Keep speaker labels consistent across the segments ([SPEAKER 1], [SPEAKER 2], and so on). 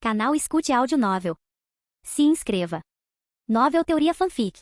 [SPEAKER 1] Canal Escute Áudio Novel. Se inscreva. Novel Teoria Fanfic.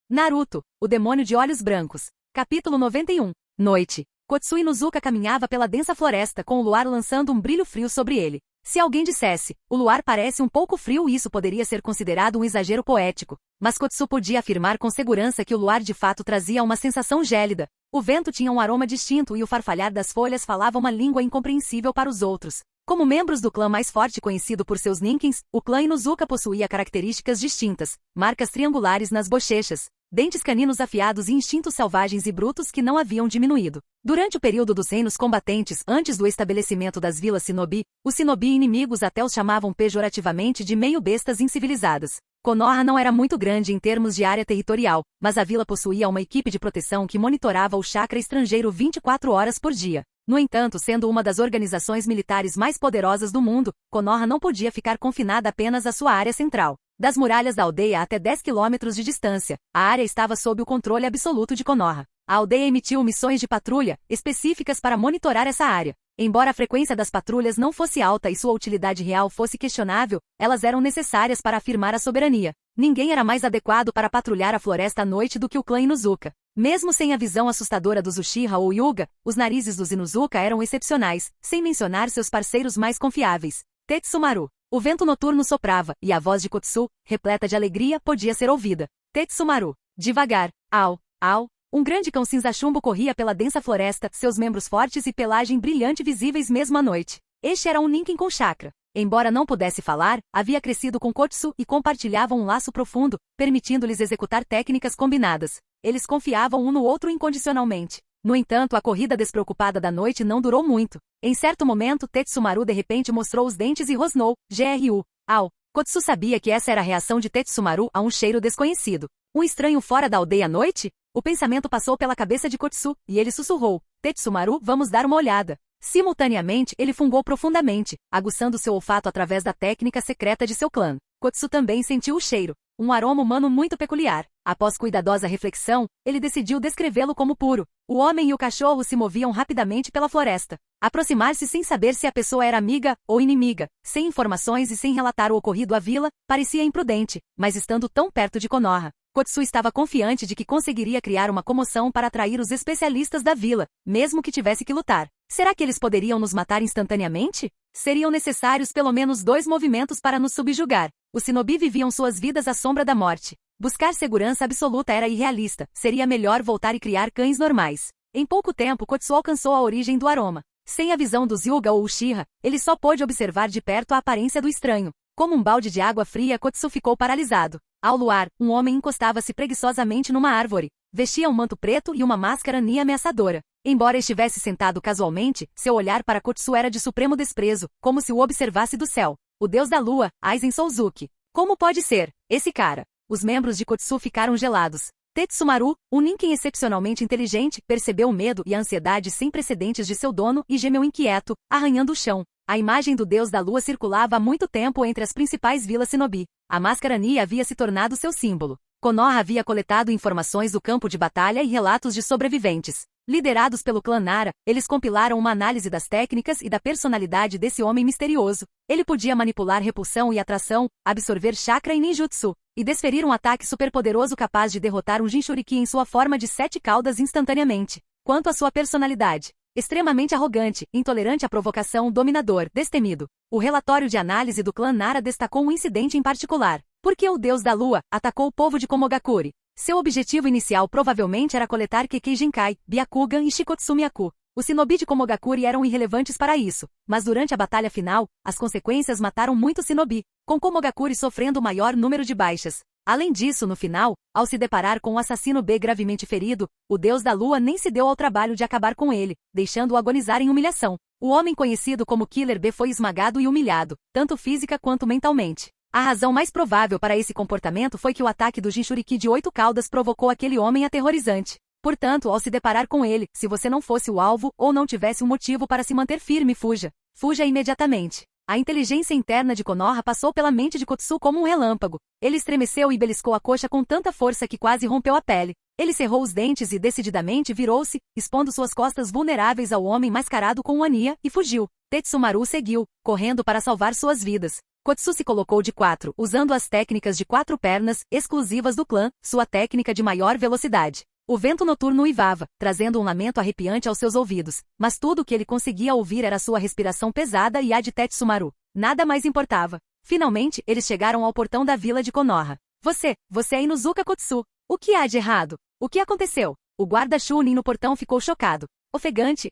[SPEAKER 2] Naruto, o demônio de olhos brancos. Capítulo 91. Noite. Kotsui Inuzuka caminhava pela densa floresta com o luar lançando um brilho frio sobre ele. Se alguém dissesse, o luar parece um pouco frio, isso poderia ser considerado um exagero poético, mas Kotsu podia afirmar com segurança que o luar de fato trazia uma sensação gélida. O vento tinha um aroma distinto e o farfalhar das folhas falava uma língua incompreensível para os outros. Como membros do clã mais forte conhecido por seus ninkins, o clã Inuzuka possuía características distintas, marcas triangulares nas bochechas, dentes caninos afiados e instintos selvagens e brutos que não haviam diminuído. Durante o período dos reinos combatentes, antes do estabelecimento das vilas shinobi, os shinobi inimigos até os chamavam pejorativamente de meio-bestas incivilizadas. Konoha não era muito grande em termos de área territorial, mas a vila possuía uma equipe de proteção que monitorava o chakra estrangeiro 24 horas por dia. No entanto, sendo uma das organizações militares mais poderosas do mundo, Konoha não podia ficar confinada apenas à sua área central. Das muralhas da aldeia até 10 quilômetros de distância, a área estava sob o controle absoluto de Konoha. A aldeia emitiu missões de patrulha, específicas para monitorar essa área. Embora a frequência das patrulhas não fosse alta e sua utilidade real fosse questionável, elas eram necessárias para afirmar a soberania. Ninguém era mais adequado para patrulhar a floresta à noite do que o clã Inuzuka. Mesmo sem a visão assustadora dos Uchiha ou Hyuga, os narizes dos Inuzuka eram excepcionais, sem mencionar seus parceiros mais confiáveis. Tetsumaru. O vento noturno soprava, e a voz de Kotsu, repleta de alegria, podia ser ouvida. Tetsumaru. Devagar. Au, au. Um grande cão cinza-chumbo corria pela densa floresta, seus membros fortes e pelagem brilhante visíveis mesmo à noite. Este era um ninkin com chakra. Embora não pudesse falar, havia crescido com Kotsu e compartilhavam um laço profundo, permitindo-lhes executar técnicas combinadas. Eles confiavam um no outro incondicionalmente. No entanto, a corrida despreocupada da noite não durou muito. Em certo momento, Tetsumaru de repente mostrou os dentes e rosnou, GRU. Au. Kotsu sabia que essa era a reação de Tetsumaru a um cheiro desconhecido. Um estranho fora da aldeia à noite? O pensamento passou pela cabeça de Kotsu, e ele sussurrou, Tetsumaru, vamos dar uma olhada. Simultaneamente, ele fungou profundamente, aguçando seu olfato através da técnica secreta de seu clã. Kotsu também sentiu o cheiro, um aroma humano muito peculiar. Após cuidadosa reflexão, ele decidiu descrevê-lo como puro. O homem e o cachorro se moviam rapidamente pela floresta. Aproximar-se sem saber se a pessoa era amiga ou inimiga, sem informações e sem relatar o ocorrido à vila, parecia imprudente, mas estando tão perto de Konoha, Kotsu estava confiante de que conseguiria criar uma comoção para atrair os especialistas da vila, mesmo que tivesse que lutar. Será que eles poderiam nos matar instantaneamente? Seriam necessários pelo menos 2 movimentos para nos subjugar. Os shinobi viviam suas vidas à sombra da morte. Buscar segurança absoluta era irrealista, seria melhor voltar e criar cães normais. Em pouco tempo, Kotsu alcançou a origem do aroma. Sem a visão dos Hyuga ou Uchiha, ele só pôde observar de perto a aparência do estranho. Como um balde de água fria, Kotsu ficou paralisado. Ao luar, um homem encostava-se preguiçosamente numa árvore. Vestia um manto preto e uma máscara nia ameaçadora. Embora estivesse sentado casualmente, seu olhar para Kotsu era de supremo desprezo, como se o observasse do céu. O deus da lua, Aizen Souzuki. Como pode ser? Esse cara. Os membros de Kotsu ficaram gelados. Tetsumaru, um ninkin excepcionalmente inteligente, percebeu o medo e a ansiedade sem precedentes de seu dono e gemeu inquieto, arranhando o chão. A imagem do deus da lua circulava há muito tempo entre as principais vilas shinobi. A máscara Nia havia se tornado seu símbolo. Konoha havia coletado informações do campo de batalha e relatos de sobreviventes. Liderados pelo clã Nara, eles compilaram uma análise das técnicas e da personalidade desse homem misterioso. Ele podia manipular repulsão e atração, absorver chakra e ninjutsu, e desferir um ataque superpoderoso capaz de derrotar um Jinchuriki em sua forma de 7 caudas instantaneamente. Quanto à sua personalidade, extremamente arrogante, intolerante à provocação, dominador, destemido. O relatório de análise do clã Nara destacou um incidente em particular. Por que o deus da lua atacou o povo de Komogakure? Seu objetivo inicial provavelmente era coletar Kekkei Jinkai, Byakugan e Shikotsu Myaku. Os shinobi de Komogakure eram irrelevantes para isso, mas durante a batalha final, as consequências mataram muitos shinobi, com Komogakure sofrendo o maior número de baixas. Além disso, no final, ao se deparar com o assassino B gravemente ferido, o deus da lua nem se deu ao trabalho de acabar com ele, deixando-o agonizar em humilhação. O homem conhecido como Killer B foi esmagado e humilhado, tanto física quanto mentalmente. A razão mais provável para esse comportamento foi que o ataque do Jinchuriki de 8 caudas provocou aquele homem aterrorizante. Portanto, ao se deparar com ele, se você não fosse o alvo ou não tivesse um motivo para se manter firme, fuja. Fuja imediatamente. A inteligência interna de Konoha passou pela mente de Kotsu como um relâmpago. Ele estremeceu e beliscou a coxa com tanta força que quase rompeu a pele. Ele cerrou os dentes e decididamente virou-se, expondo suas costas vulneráveis ao homem mascarado com uma nia, e fugiu. Tetsumaru seguiu, correndo para salvar suas vidas. Kotsu se colocou de 4, usando as técnicas de 4 pernas, exclusivas do clã, sua técnica de maior velocidade. O vento noturno uivava, trazendo um lamento arrepiante aos seus ouvidos, mas tudo o que ele conseguia ouvir era sua respiração pesada e a de Tetsumaru. Nada mais importava. Finalmente, eles chegaram ao portão da vila de Konoha. Você é Inuzuka Kotsu. O que há de errado? O que aconteceu? O guarda Chunin no portão ficou chocado. Ofegante.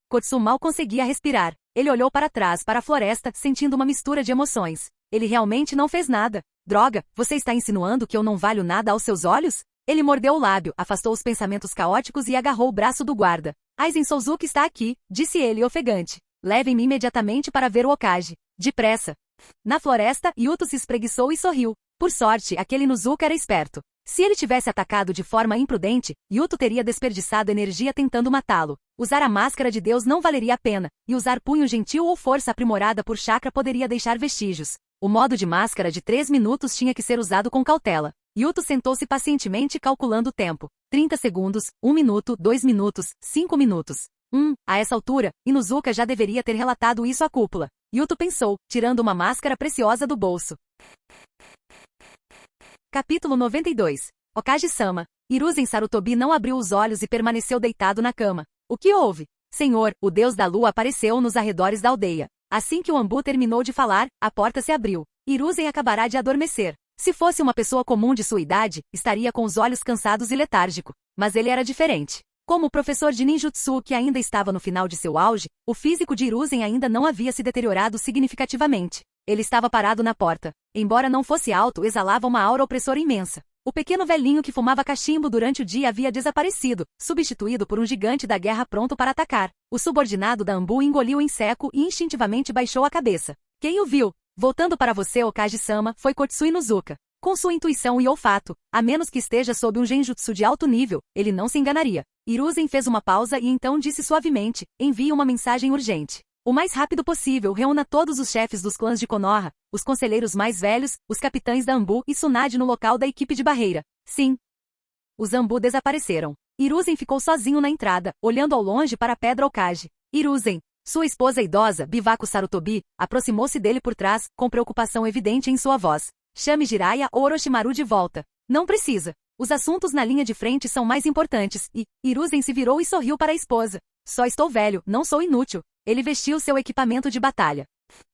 [SPEAKER 2] Kotsu mal conseguia respirar. Ele olhou para trás, para a floresta, sentindo uma mistura de emoções. Ele realmente não fez nada. Droga, você está insinuando que eu não valho nada aos seus olhos? Ele mordeu o lábio, afastou os pensamentos caóticos e agarrou o braço do guarda. Aizen Souzuki está aqui, disse ele ofegante. Levem-me imediatamente para ver o Hokage. Depressa. Na floresta, Yuto se espreguiçou e sorriu. Por sorte, aquele Inuzuka era esperto. Se ele tivesse atacado de forma imprudente, Yuto teria desperdiçado energia tentando matá-lo. Usar a máscara de Deus não valeria a pena, e usar punho gentil ou força aprimorada por chakra poderia deixar vestígios. O modo de máscara de 3 minutos tinha que ser usado com cautela. Yuto sentou-se pacientemente calculando o tempo. 30 segundos, 1 minuto, 2 minutos, 5 minutos. A essa altura, Inuzuka já deveria ter relatado isso à cúpula. Yuto pensou, tirando uma máscara preciosa do bolso. Capítulo 92. Hokage-sama. Hiruzen Sarutobi não abriu os olhos e permaneceu deitado na cama. O que houve? Senhor, o deus da lua apareceu nos arredores da aldeia. Assim que o Anbu terminou de falar, a porta se abriu. Hiruzen acabará de adormecer. Se fosse uma pessoa comum de sua idade, estaria com os olhos cansados e letárgico. Mas ele era diferente. Como o professor de ninjutsu que ainda estava no final de seu auge, o físico de Hiruzen ainda não havia se deteriorado significativamente. Ele estava parado na porta. Embora não fosse alto, exalava uma aura opressora imensa. O pequeno velhinho que fumava cachimbo durante o dia havia desaparecido, substituído por um gigante da guerra pronto para atacar. O subordinado da Anbu engoliu em seco e instintivamente baixou a cabeça. Quem o viu? Voltando para você, Hokage-sama, foi Kotsu Inuzuka. Com sua intuição e olfato, a menos que esteja sob um genjutsu de alto nível, ele não se enganaria. Hiruzen fez uma pausa e então disse suavemente, envie uma mensagem urgente. O mais rápido possível, reúna todos os chefes dos clãs de Konoha, os conselheiros mais velhos, os capitães da Anbu e Tsunade no local da equipe de barreira. Sim. Os Anbu desapareceram. Hiruzen ficou sozinho na entrada, olhando ao longe para a pedra Hokage. Hiruzen. Sua esposa idosa, Bivaku Sarutobi, aproximou-se dele por trás, com preocupação evidente em sua voz. Chame Jiraiya ou Orochimaru de volta. Não precisa. Os assuntos na linha de frente são mais importantes, e Hiruzen se virou e sorriu para a esposa. Só estou velho, não sou inútil. Ele vestiu seu equipamento de batalha.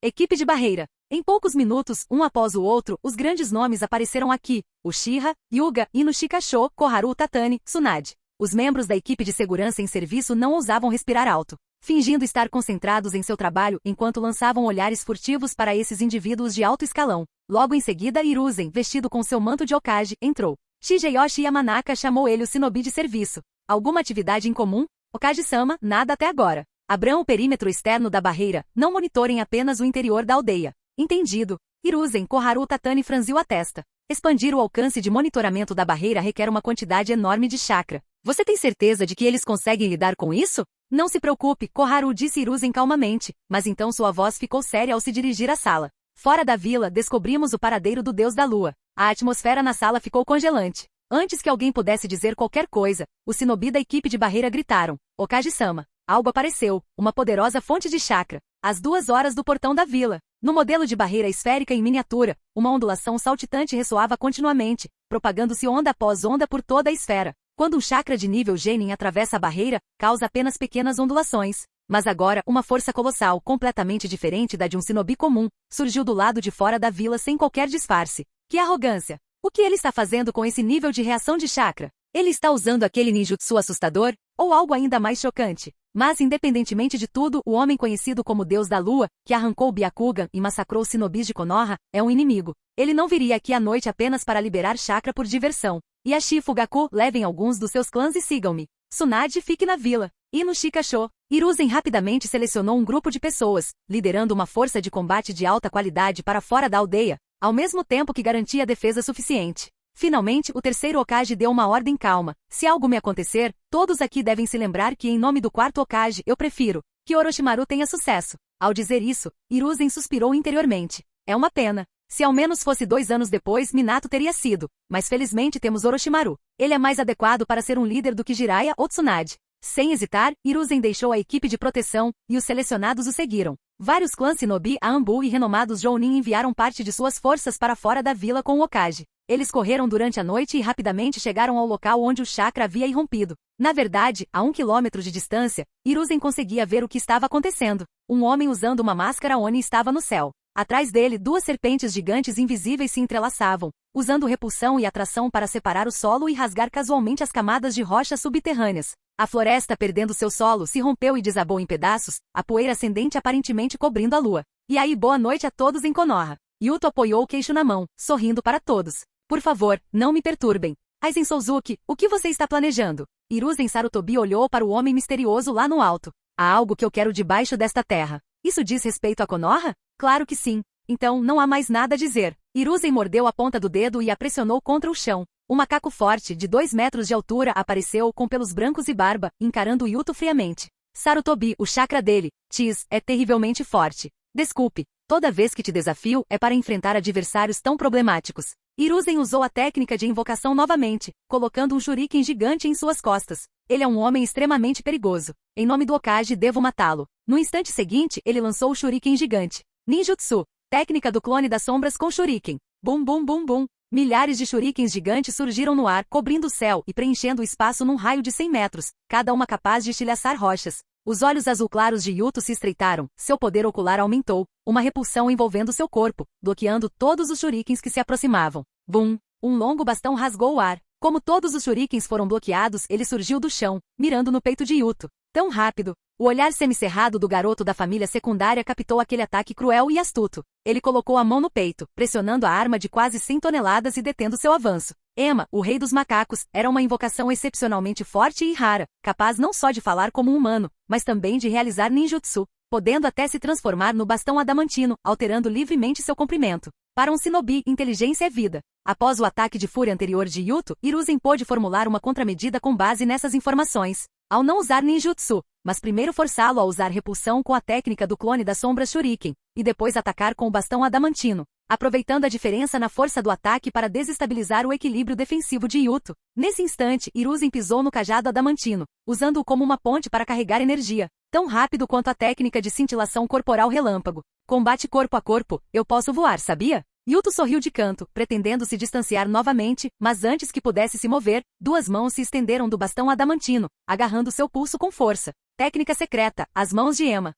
[SPEAKER 2] Equipe de barreira. Em poucos minutos, um após o outro, os grandes nomes apareceram aqui. Uchiha, Hyuga, Inushika-sho, Koharu Tatani, Tsunade. Os membros da equipe de segurança em serviço não ousavam respirar alto, fingindo estar concentrados em seu trabalho enquanto lançavam olhares furtivos para esses indivíduos de alto escalão. Logo em seguida, Hiruzen, vestido com seu manto de Hokage, entrou. Shigeyoshi Yamanaka chamou ele o shinobi de serviço. Alguma atividade em comum? Hokage-sama, nada até agora. Abram o perímetro externo da barreira, não monitorem apenas o interior da aldeia. Entendido. Hiruzen Koharu Tatani franziu a testa. Expandir o alcance de monitoramento da barreira requer uma quantidade enorme de chakra. Você tem certeza de que eles conseguem lidar com isso? Não se preocupe, Koharu disse Hiruzen calmamente, mas então sua voz ficou séria ao se dirigir à sala. Fora da vila, descobrimos o paradeiro do deus da lua. A atmosfera na sala ficou congelante. Antes que alguém pudesse dizer qualquer coisa, os shinobi da equipe de barreira gritaram. Hokage-sama. Algo apareceu, uma poderosa fonte de chakra. Às 2 horas do portão da vila. No modelo de barreira esférica em miniatura, uma ondulação saltitante ressoava continuamente, propagando-se onda após onda por toda a esfera. Quando um chakra de nível Genin atravessa a barreira, causa apenas pequenas ondulações. Mas agora, uma força colossal, completamente diferente da de um shinobi comum, surgiu do lado de fora da vila sem qualquer disfarce. Que arrogância! O que ele está fazendo com esse nível de reação de chakra? Ele está usando aquele ninjutsu assustador? Ou algo ainda mais chocante? Mas, independentemente de tudo, o homem conhecido como Deus da Lua, que arrancou o Byakugan e massacrou os shinobis de Konoha, é um inimigo. Ele não viria aqui à noite apenas para liberar chakra por diversão. Yashi e Fugaku, levem alguns dos seus clãs e sigam-me. Tsunade, fique na vila. Inushika-sho. Hiruzen rapidamente selecionou um grupo de pessoas, liderando uma força de combate de alta qualidade para fora da aldeia, ao mesmo tempo que garantia defesa suficiente. Finalmente, o terceiro Hokage deu uma ordem calma. Se algo me acontecer, todos aqui devem se lembrar que em nome do quarto Hokage, eu prefiro que Orochimaru tenha sucesso. Ao dizer isso, Hiruzen suspirou interiormente. É uma pena. Se ao menos fosse 2 anos depois, Minato teria sido. Mas felizmente temos Orochimaru. Ele é mais adequado para ser um líder do que Jiraiya ou Tsunade. Sem hesitar, Hiruzen deixou a equipe de proteção, e os selecionados o seguiram. Vários clãs Shinobi, Anbu e renomados Jounin enviaram parte de suas forças para fora da vila com o Hokage. Eles correram durante a noite e rapidamente chegaram ao local onde o chakra havia irrompido. Na verdade, a 1 quilômetro de distância, Hiruzen conseguia ver o que estava acontecendo. Um homem usando uma máscara Oni estava no céu. Atrás dele, 2 serpentes gigantes invisíveis se entrelaçavam, usando repulsão e atração para separar o solo e rasgar casualmente as camadas de rochas subterrâneas. A floresta, perdendo seu solo, se rompeu e desabou em pedaços, a poeira ascendente aparentemente cobrindo a lua. E aí, boa noite a todos em Konoha. Yuto apoiou o queixo na mão, sorrindo para todos. Por favor, não me perturbem. Aizen Souzuki, o que você está planejando? Hiruzen Sarutobi olhou para o homem misterioso lá no alto. Há algo que eu quero debaixo desta terra. Isso diz respeito a Konoha? Claro que sim. Então, não há mais nada a dizer. Hiruzen mordeu a ponta do dedo e a pressionou contra o chão. Um macaco forte, de 2 metros de altura, apareceu com pelos brancos e barba, encarando Yuto friamente. Sarutobi, o chakra dele, Tis, é terrivelmente forte. Desculpe, toda vez que te desafio é para enfrentar adversários tão problemáticos. Hiruzen usou a técnica de invocação novamente, colocando um shuriken gigante em suas costas. Ele é um homem extremamente perigoso. Em nome do Hokage, devo matá-lo. No instante seguinte, ele lançou o shuriken gigante. Ninjutsu, técnica do clone das sombras com shuriken. Bum bum bum bum. Milhares de shurikens gigantes surgiram no ar, cobrindo o céu e preenchendo o espaço num raio de 100 metros, cada uma capaz de estilhaçar rochas. Os olhos azul claros de Yuto se estreitaram, seu poder ocular aumentou, uma repulsão envolvendo seu corpo, bloqueando todos os shurikens que se aproximavam. Bum! Um longo bastão rasgou o ar. Como todos os shurikens foram bloqueados, ele surgiu do chão, mirando no peito de Yuto. Tão rápido! O olhar semicerrado do garoto da família secundária captou aquele ataque cruel e astuto. Ele colocou a mão no peito, pressionando a arma de quase 100 toneladas e detendo seu avanço. Ema, o rei dos macacos, era uma invocação excepcionalmente forte e rara, capaz não só de falar como um humano, mas também de realizar ninjutsu, podendo até se transformar no bastão adamantino, alterando livremente seu comprimento. Para um shinobi, inteligência é vida. Após o ataque de fúria anterior de Yuto, Hiruzen pôde formular uma contramedida com base nessas informações. Ao não usar ninjutsu, mas primeiro forçá-lo a usar repulsão com a técnica do clone das sombras shuriken, e depois atacar com o bastão adamantino, aproveitando a diferença na força do ataque para desestabilizar o equilíbrio defensivo de Yuto. Nesse instante, Hiruzen pisou no cajado adamantino, usando-o como uma ponte para carregar energia, tão rápido quanto a técnica de cintilação corporal relâmpago. Combate corpo a corpo, eu posso voar, sabia? Yuto sorriu de canto, pretendendo se distanciar novamente, mas antes que pudesse se mover, 2 mãos se estenderam do bastão adamantino, agarrando seu pulso com força. Técnica secreta, as mãos de Ema.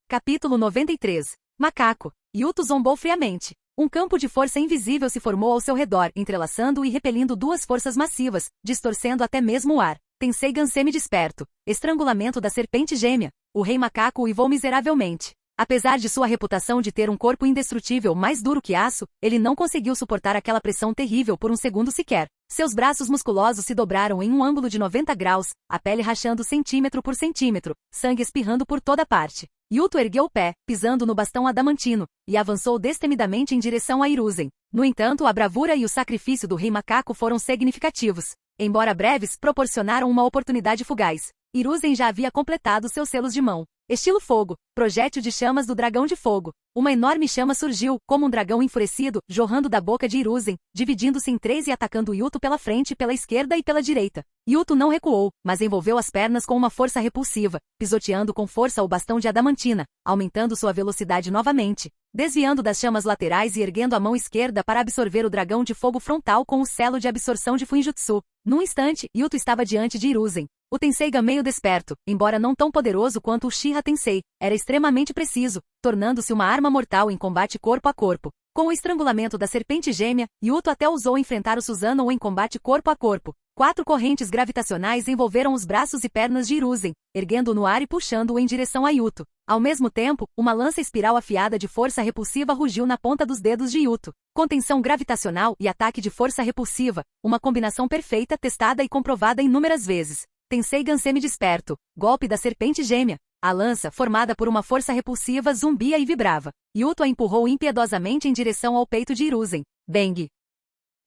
[SPEAKER 2] Capítulo 93. Macaco. Yuto zombou friamente. Um campo de força invisível se formou ao seu redor, entrelaçando e repelindo 2 forças massivas, distorcendo até mesmo o ar. Tensei Gansemi desperto. Estrangulamento da serpente gêmea. O rei macaco uivou miseravelmente. Apesar de sua reputação de ter um corpo indestrutível mais duro que aço, ele não conseguiu suportar aquela pressão terrível por um segundo sequer. Seus braços musculosos se dobraram em um ângulo de 90 graus, a pele rachando centímetro por centímetro, sangue espirrando por toda parte. Yuto ergueu o pé, pisando no bastão adamantino, e avançou destemidamente em direção a Hiruzen. No entanto, a bravura e o sacrifício do rei macaco foram significativos. Embora breves, proporcionaram uma oportunidade fugaz. Hiruzen já havia completado seus selos de mão. Estilo fogo, projétil de chamas do dragão de fogo. Uma enorme chama surgiu, como um dragão enfurecido, jorrando da boca de Hiruzen, dividindo-se em 3 e atacando Yuto pela frente, pela esquerda e pela direita. Yuto não recuou, mas envolveu as pernas com uma força repulsiva, pisoteando com força o bastão de adamantina, aumentando sua velocidade novamente, desviando das chamas laterais e erguendo a mão esquerda para absorver o dragão de fogo frontal com o selo de absorção de Fuinjutsu. Num instante, Yuto estava diante de Hiruzen. O Tenseiga meio desperto, embora não tão poderoso quanto o Uchiha Tensei, era extremamente preciso, tornando-se uma arma mortal em combate corpo a corpo. Com o estrangulamento da serpente gêmea, Yuto até ousou enfrentar o Susanoo em combate corpo a corpo. 4 correntes gravitacionais envolveram os braços e pernas de Hiruzen, erguendo-o no ar e puxando-o em direção a Yuto. Ao mesmo tempo, uma lança espiral afiada de força repulsiva rugiu na ponta dos dedos de Yuto. Contenção gravitacional e ataque de força repulsiva, uma combinação perfeita testada e comprovada inúmeras vezes. Tensei Gansemi desperto, golpe da serpente gêmea. A lança, formada por uma força repulsiva, zumbia e vibrava. Yuto a empurrou impiedosamente em direção ao peito de Hiruzen. Bang!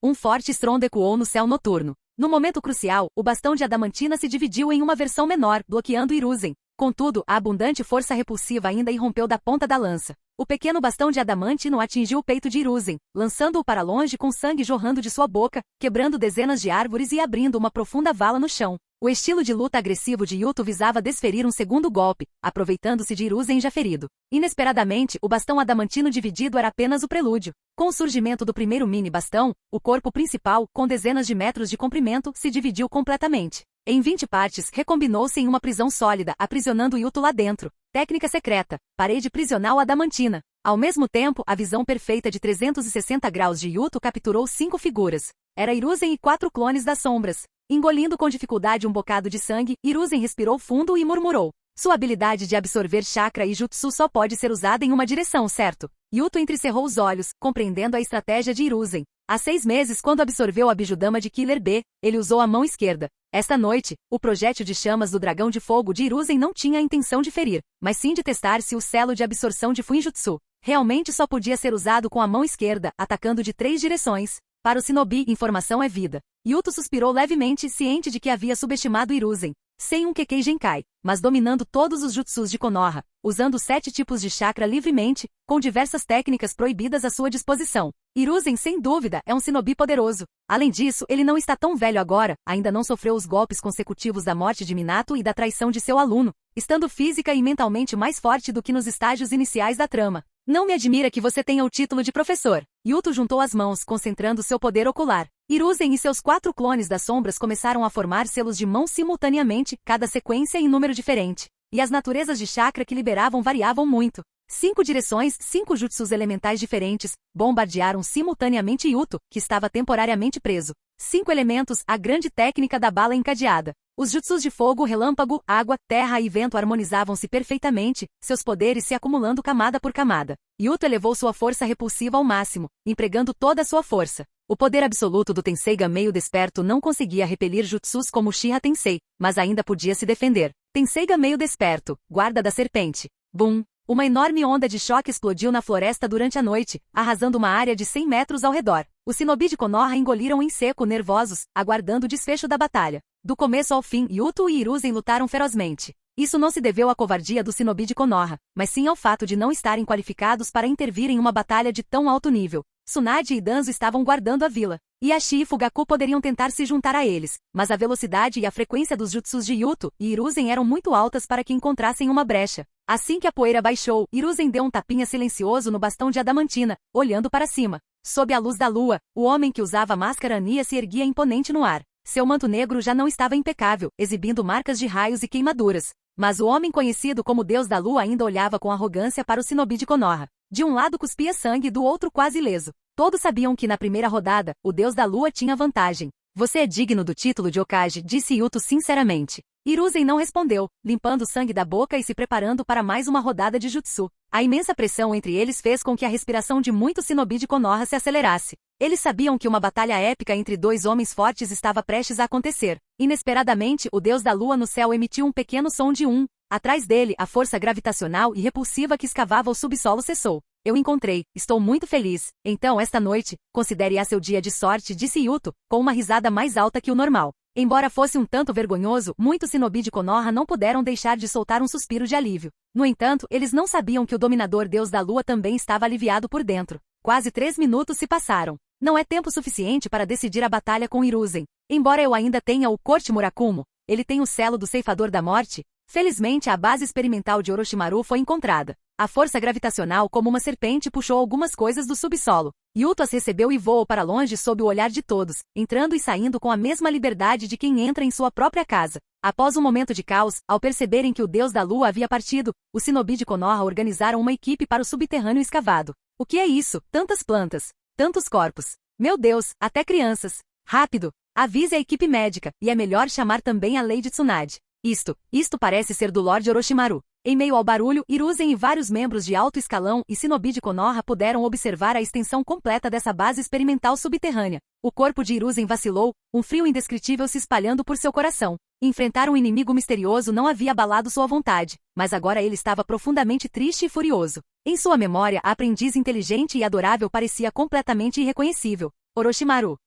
[SPEAKER 2] Um forte estrondo ecoou no céu noturno. No momento crucial, o bastão de adamantina se dividiu em uma versão menor, bloqueando Hiruzen. Contudo, a abundante força repulsiva ainda irrompeu da ponta da lança. O pequeno bastão de adamantino atingiu o peito de Hiruzen, lançando-o para longe com sangue jorrando de sua boca, quebrando dezenas de árvores e abrindo uma profunda vala no chão. O estilo de luta agressivo de Yuto visava desferir um segundo golpe, aproveitando-se de Hiruzen já ferido. Inesperadamente, o bastão adamantino dividido era apenas o prelúdio. Com o surgimento do primeiro mini-bastão, o corpo principal, com dezenas de metros de comprimento, se dividiu completamente. Em 20 partes, recombinou-se em uma prisão sólida, aprisionando Yuto lá dentro. Técnica secreta, parede prisional adamantina. Ao mesmo tempo, a visão perfeita de 360 graus de Yuto capturou 5 figuras. Era Hiruzen e 4 clones das sombras. Engolindo com dificuldade um bocado de sangue, Hiruzen respirou fundo e murmurou. Sua habilidade de absorver chakra e jutsu só pode ser usada em uma direção, certo? Yuto entrecerrou os olhos, compreendendo a estratégia de Hiruzen. Há 6 meses, quando absorveu a Bijudama de Killer B, ele usou a mão esquerda. Esta noite, o projétil de chamas do dragão de fogo de Hiruzen não tinha a intenção de ferir, mas sim de testar se o selo de absorção de Fuinjutsu realmente só podia ser usado com a mão esquerda, atacando de 3 direções. Para o shinobi, informação é vida. Yuto suspirou levemente, ciente de que havia subestimado Hiruzen. Sem um Kekkei Genkai, mas dominando todos os jutsus de Konoha, usando 7 tipos de chakra livremente, com diversas técnicas proibidas à sua disposição. Hiruzen, sem dúvida, é um shinobi poderoso. Além disso, ele não está tão velho agora, ainda não sofreu os golpes consecutivos da morte de Minato e da traição de seu aluno, estando física e mentalmente mais forte do que nos estágios iniciais da trama. Não me admira que você tenha o título de professor. Yuto juntou as mãos, concentrando seu poder ocular. Hiruzen e seus 4 clones das sombras começaram a formar selos de mão simultaneamente, cada sequência em número diferente. E as naturezas de chakra que liberavam variavam muito. 5 direções, 5 jutsus elementais diferentes, bombardearam simultaneamente Yuto, que estava temporariamente preso. 5 elementos, a grande técnica da bala encadeada. Os jutsus de fogo, relâmpago, água, terra e vento harmonizavam-se perfeitamente, seus poderes se acumulando camada por camada. Yuto elevou sua força repulsiva ao máximo, empregando toda a sua força. O poder absoluto do Tenseiga meio desperto não conseguia repelir jutsus como Uchiha Tensei, mas ainda podia se defender. Tenseiga meio desperto, guarda da serpente. Bum! Uma enorme onda de choque explodiu na floresta durante a noite, arrasando uma área de 100 metros ao redor. Os shinobi de Konoha engoliram em seco, nervosos, aguardando o desfecho da batalha. Do começo ao fim, Yuto e Hiruzen lutaram ferozmente. Isso não se deveu à covardia do shinobi de Konoha, mas sim ao fato de não estarem qualificados para intervir em uma batalha de tão alto nível. Tsunade e Danzo estavam guardando a vila. Ieyashi e Fugaku poderiam tentar se juntar a eles, mas a velocidade e a frequência dos jutsus de Yuto e Hiruzen eram muito altas para que encontrassem uma brecha. Assim que a poeira baixou, Hiruzen deu um tapinha silencioso no bastão de adamantina, olhando para cima. Sob a luz da lua, o homem que usava a máscara Ania se erguia imponente no ar. Seu manto negro já não estava impecável, exibindo marcas de raios e queimaduras. Mas o homem conhecido como Deus da Lua ainda olhava com arrogância para o shinobi de Konoha. De um lado cuspia sangue e do outro quase ileso. Todos sabiam que na primeira rodada, o Deus da Lua tinha vantagem. Você é digno do título de Hokage, disse Yuto sinceramente. Hiruzen não respondeu, limpando o sangue da boca e se preparando para mais uma rodada de jutsu. A imensa pressão entre eles fez com que a respiração de muitos shinobi de Konoha se acelerasse. Eles sabiam que uma batalha épica entre 2 homens fortes estava prestes a acontecer. Inesperadamente, o Deus da Lua no céu emitiu um pequeno som de Atrás dele, a força gravitacional e repulsiva que escavava o subsolo cessou. Eu encontrei, estou muito feliz. Então, esta noite, considere-a seu dia de sorte, disse Yuto, com uma risada mais alta que o normal. Embora fosse um tanto vergonhoso, muitos shinobi de Konoha não puderam deixar de soltar um suspiro de alívio. No entanto, eles não sabiam que o dominador Deus da Lua também estava aliviado por dentro. Quase 3 minutos se passaram. Não é tempo suficiente para decidir a batalha com Hiruzen. Embora eu ainda tenha o Corte Murakumo, ele tem o selo do Ceifador da Morte. Felizmente, a base experimental de Orochimaru foi encontrada. A força gravitacional, como uma serpente, puxou algumas coisas do subsolo. Yuto as recebeu e voou para longe sob o olhar de todos, entrando e saindo com a mesma liberdade de quem entra em sua própria casa. Após um momento de caos, ao perceberem que o Deus da Lua havia partido, os shinobi de Konoha organizaram uma equipe para o subterrâneo escavado. O que é isso? Tantas plantas, tantos corpos. Meu Deus, até crianças. Rápido! Avise a equipe médica, e é melhor chamar também a Lady Tsunade. Isto parece ser do Lorde Orochimaru. Em meio ao barulho, Hiruzen e vários membros de alto escalão e shinobi de Konoha puderam observar a extensão completa dessa base experimental subterrânea. O corpo de Hiruzen vacilou, um frio indescritível se espalhando por seu coração. Enfrentar um inimigo misterioso não havia abalado sua vontade, mas agora ele estava profundamente triste e furioso. Em sua memória, a aprendiz inteligente e adorável parecia completamente irreconhecível. Orochimaru.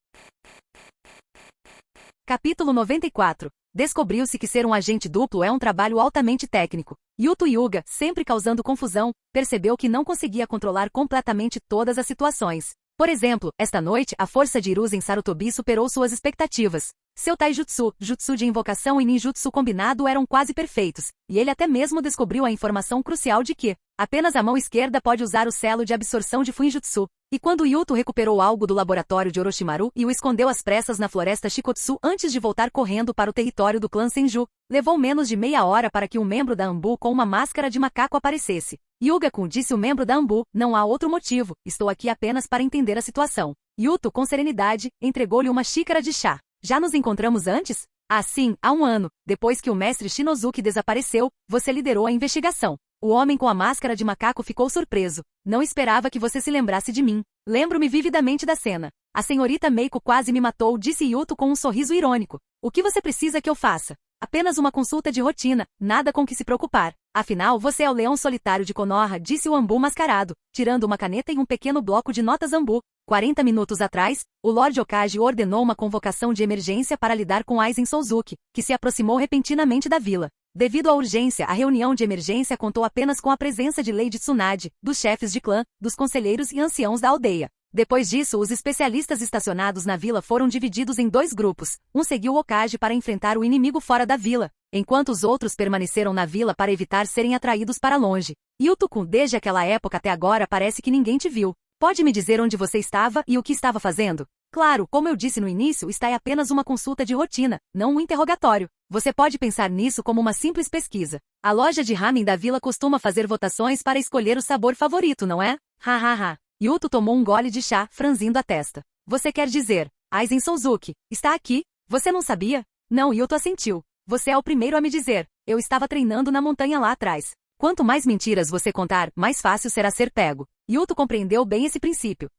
[SPEAKER 2] Capítulo 94. Descobriu-se que ser um agente duplo é um trabalho altamente técnico. Yuto Hyuga, sempre causando confusão, percebeu que não conseguia controlar completamente todas as situações. Por exemplo, esta noite, a força de Hiruzen Sarutobi superou suas expectativas. Seu taijutsu, jutsu de invocação e ninjutsu combinado eram quase perfeitos, e ele até mesmo descobriu a informação crucial de que apenas a mão esquerda pode usar o selo de absorção de Fuinjutsu. E quando Yuto recuperou algo do laboratório de Orochimaru e o escondeu às pressas na floresta Shikotsu antes de voltar correndo para o território do clã Senju, levou menos de meia hora para que um membro da Anbu com uma máscara de macaco aparecesse. Hyuga-kun, disse o membro da Anbu, não há outro motivo, estou aqui apenas para entender a situação. Yuto, com serenidade, entregou-lhe uma xícara de chá. Já nos encontramos antes? Ah, sim, há 1 ano, depois que o mestre Shinozuki desapareceu, você liderou a investigação. O homem com a máscara de macaco ficou surpreso. Não esperava que você se lembrasse de mim. Lembro-me vividamente da cena. A senhorita Meiko quase me matou, disse Yuto com um sorriso irônico. O que você precisa que eu faça? Apenas uma consulta de rotina, nada com que se preocupar. Afinal, você é o leão solitário de Konoha, disse o Anbu mascarado, tirando uma caneta e um pequeno bloco de notas Anbu. 40 minutos atrás, o Lord Hokage ordenou uma convocação de emergência para lidar com Aizen Souzuki, que se aproximou repentinamente da vila. Devido à urgência, a reunião de emergência contou apenas com a presença de Lady Tsunade, dos chefes de clã, dos conselheiros e anciãos da aldeia. Depois disso, os especialistas estacionados na vila foram divididos em 2 grupos. Um seguiu o Hokage para enfrentar o inimigo fora da vila, enquanto os outros permaneceram na vila para evitar serem atraídos para longe. Yuto-kun, desde aquela época até agora parece que ninguém te viu. Pode me dizer onde você estava e o que estava fazendo? Claro, como eu disse no início, está apenas uma consulta de rotina, não um interrogatório. Você pode pensar nisso como uma simples pesquisa. A loja de ramen da vila costuma fazer votações para escolher o sabor favorito, não é? Hahaha. Yuto tomou um gole de chá, franzindo a testa. Você quer dizer, Aizen Souzuki, está aqui? Você não sabia? Não, Yuto assentiu. Você é o primeiro a me dizer. Eu estava treinando na montanha lá atrás. Quanto mais mentiras você contar, mais fácil será ser pego. Yuto compreendeu bem esse princípio.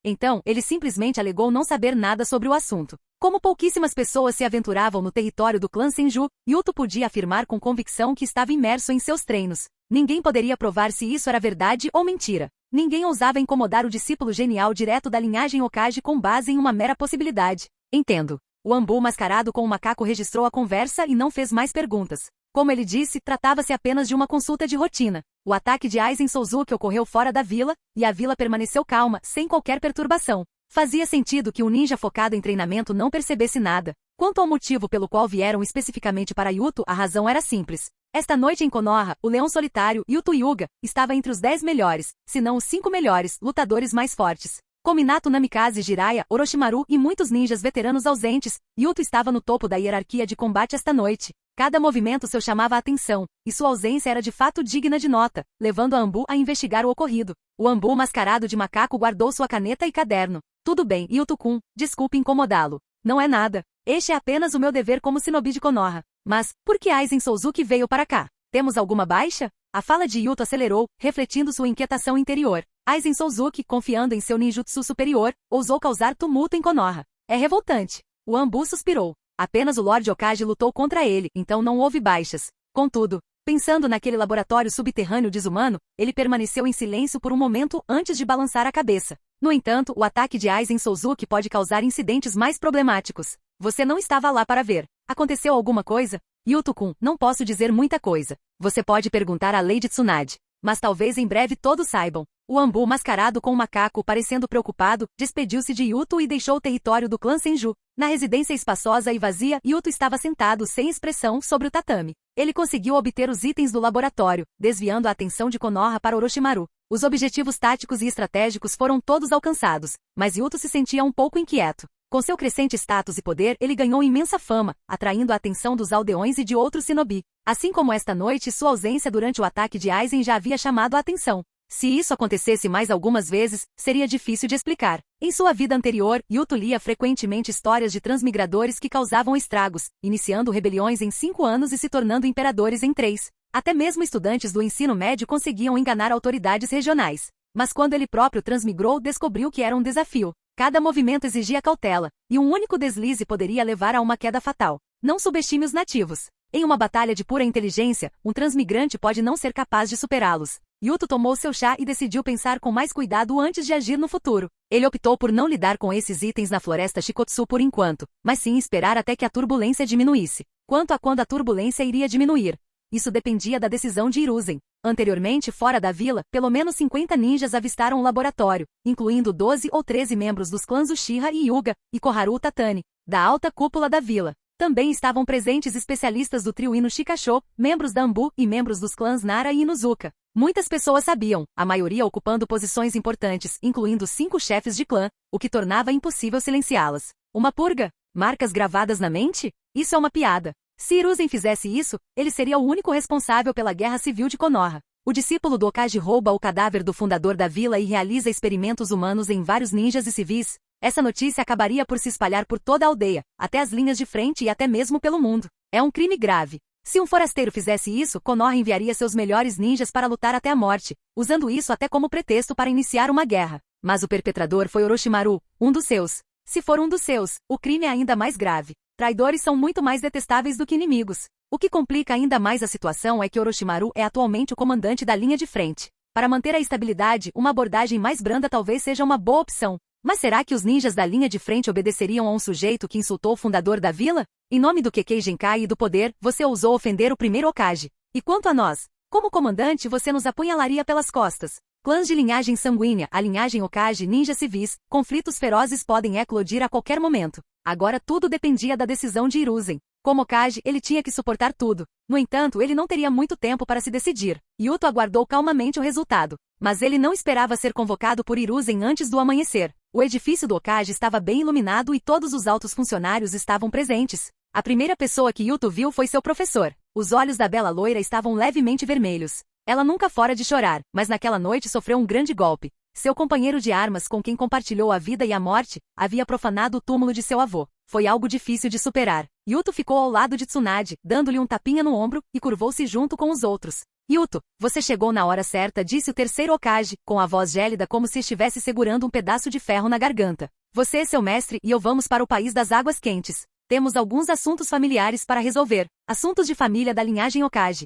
[SPEAKER 2] Então, ele simplesmente alegou não saber nada sobre o assunto. Como pouquíssimas pessoas se aventuravam no território do clã Senju, Yuto podia afirmar com convicção que estava imerso em seus treinos. Ninguém poderia provar se isso era verdade ou mentira. Ninguém ousava incomodar o discípulo genial direto da linhagem Hokage com base em uma mera possibilidade. Entendo. O Anbu mascarado com o macaco registrou a conversa e não fez mais perguntas. Como ele disse, tratava-se apenas de uma consulta de rotina. O ataque de Aizen Souzuki ocorreu fora da vila, e a vila permaneceu calma, sem qualquer perturbação. Fazia sentido que um ninja focado em treinamento não percebesse nada. Quanto ao motivo pelo qual vieram especificamente para Yuto, a razão era simples. Esta noite em Konoha, o leão solitário, Yuto Hyuga, estava entre os 10 melhores, se não os 5 melhores, lutadores mais fortes. Com Minato Namikaze, Jiraiya, Orochimaru e muitos ninjas veteranos ausentes, Yuto estava no topo da hierarquia de combate esta noite. Cada movimento seu chamava a atenção, e sua ausência era de fato digna de nota, levando a Anbu a investigar o ocorrido. O Anbu mascarado de macaco guardou sua caneta e caderno. Tudo bem, Yuto-kun, desculpe incomodá-lo. Não é nada. Este é apenas o meu dever como shinobi de Konoha. Mas, por que Aizen Souzuki veio para cá? Temos alguma baixa? A fala de Yuto acelerou, refletindo sua inquietação interior. Aizen Souzuki, confiando em seu ninjutsu superior, ousou causar tumulto em Konoha. É revoltante. O Anbu suspirou. Apenas o Lord Hokage lutou contra ele, então não houve baixas. Contudo, pensando naquele laboratório subterrâneo desumano, ele permaneceu em silêncio por um momento antes de balançar a cabeça. No entanto, o ataque de Aizen Souzuki pode causar incidentes mais problemáticos. Você não estava lá para ver. Aconteceu alguma coisa? Yuto-kun, não posso dizer muita coisa. Você pode perguntar à Lady Tsunade. Mas talvez em breve todos saibam. O Anbu mascarado com o macaco parecendo preocupado, despediu-se de Yuto e deixou o território do clã Senju. Na residência espaçosa e vazia, Yuto estava sentado sem expressão sobre o tatame. Ele conseguiu obter os itens do laboratório, desviando a atenção de Konoha para Orochimaru. Os objetivos táticos e estratégicos foram todos alcançados, mas Yuto se sentia um pouco inquieto. Com seu crescente status e poder, ele ganhou imensa fama, atraindo a atenção dos aldeões e de outros shinobi. Assim como esta noite, sua ausência durante o ataque de Aizen já havia chamado a atenção. Se isso acontecesse mais algumas vezes, seria difícil de explicar. Em sua vida anterior, Yuto lia frequentemente histórias de transmigradores que causavam estragos, iniciando rebeliões em 5 anos e se tornando imperadores em 3. Até mesmo estudantes do ensino médio conseguiam enganar autoridades regionais. Mas quando ele próprio transmigrou, descobriu que era um desafio. Cada movimento exigia cautela, e um único deslize poderia levar a uma queda fatal. Não subestime os nativos. Em uma batalha de pura inteligência, um transmigrante pode não ser capaz de superá-los. Yuto tomou seu chá e decidiu pensar com mais cuidado antes de agir no futuro. Ele optou por não lidar com esses itens na floresta Shikotsu por enquanto, mas sim esperar até que a turbulência diminuísse. quanto a quando a turbulência iria diminuir. Isso dependia da decisão de Hiruzen. Anteriormente, fora da vila, pelo menos 50 ninjas avistaram o laboratório, incluindo 12 ou 13 membros dos clãs Uchiha e Hyuga, e Koharu Tatani, da alta cúpula da vila. Também estavam presentes especialistas do trio Ino Shikasho, membros da Anbu e membros dos clãs Nara e Inuzuka. Muitas pessoas sabiam, a maioria ocupando posições importantes, incluindo 5 chefes de clã, o que tornava impossível silenciá-las. Uma purga? Marcas gravadas na mente? Isso é uma piada. Se Hiruzen fizesse isso, ele seria o único responsável pela guerra civil de Konoha. O discípulo do Hokage rouba o cadáver do fundador da vila e realiza experimentos humanos em vários ninjas e civis. Essa notícia acabaria por se espalhar por toda a aldeia, até as linhas de frente e até mesmo pelo mundo. É um crime grave. Se um forasteiro fizesse isso, Konoha enviaria seus melhores ninjas para lutar até a morte, usando isso até como pretexto para iniciar uma guerra. Mas o perpetrador foi Orochimaru, um dos seus. Se for um dos seus, o crime é ainda mais grave. Traidores são muito mais detestáveis do que inimigos. O que complica ainda mais a situação é que Orochimaru é atualmente o comandante da linha de frente. Para manter a estabilidade, uma abordagem mais branda talvez seja uma boa opção. Mas será que os ninjas da linha de frente obedeceriam a um sujeito que insultou o fundador da vila? Em nome do Kekkei Genkai e do poder, você ousou ofender o primeiro Hokage. E quanto a nós? Como comandante, você nos apunhalaria pelas costas. Clãs de linhagem sanguínea, a linhagem Hokage, ninjas civis, conflitos ferozes podem eclodir a qualquer momento. Agora tudo dependia da decisão de Hiruzen. Como Hokage, ele tinha que suportar tudo. No entanto, ele não teria muito tempo para se decidir. Yuto aguardou calmamente o resultado. Mas ele não esperava ser convocado por Hiruzen antes do amanhecer. O edifício do Hokage estava bem iluminado e todos os altos funcionários estavam presentes. A primeira pessoa que Yuto viu foi seu professor. Os olhos da bela loira estavam levemente vermelhos. Ela nunca fora de chorar, mas naquela noite sofreu um grande golpe. Seu companheiro de armas com quem compartilhou a vida e a morte, havia profanado o túmulo de seu avô. Foi algo difícil de superar. Yuto ficou ao lado de Tsunade, dando-lhe um tapinha no ombro, e curvou-se junto com os outros. Yuto, você chegou na hora certa, disse o terceiro Hokage, com a voz gélida como se estivesse segurando um pedaço de ferro na garganta. Você é seu mestre e eu vamos para o país das águas quentes. Temos alguns assuntos familiares para resolver. Assuntos de família da linhagem Hokage.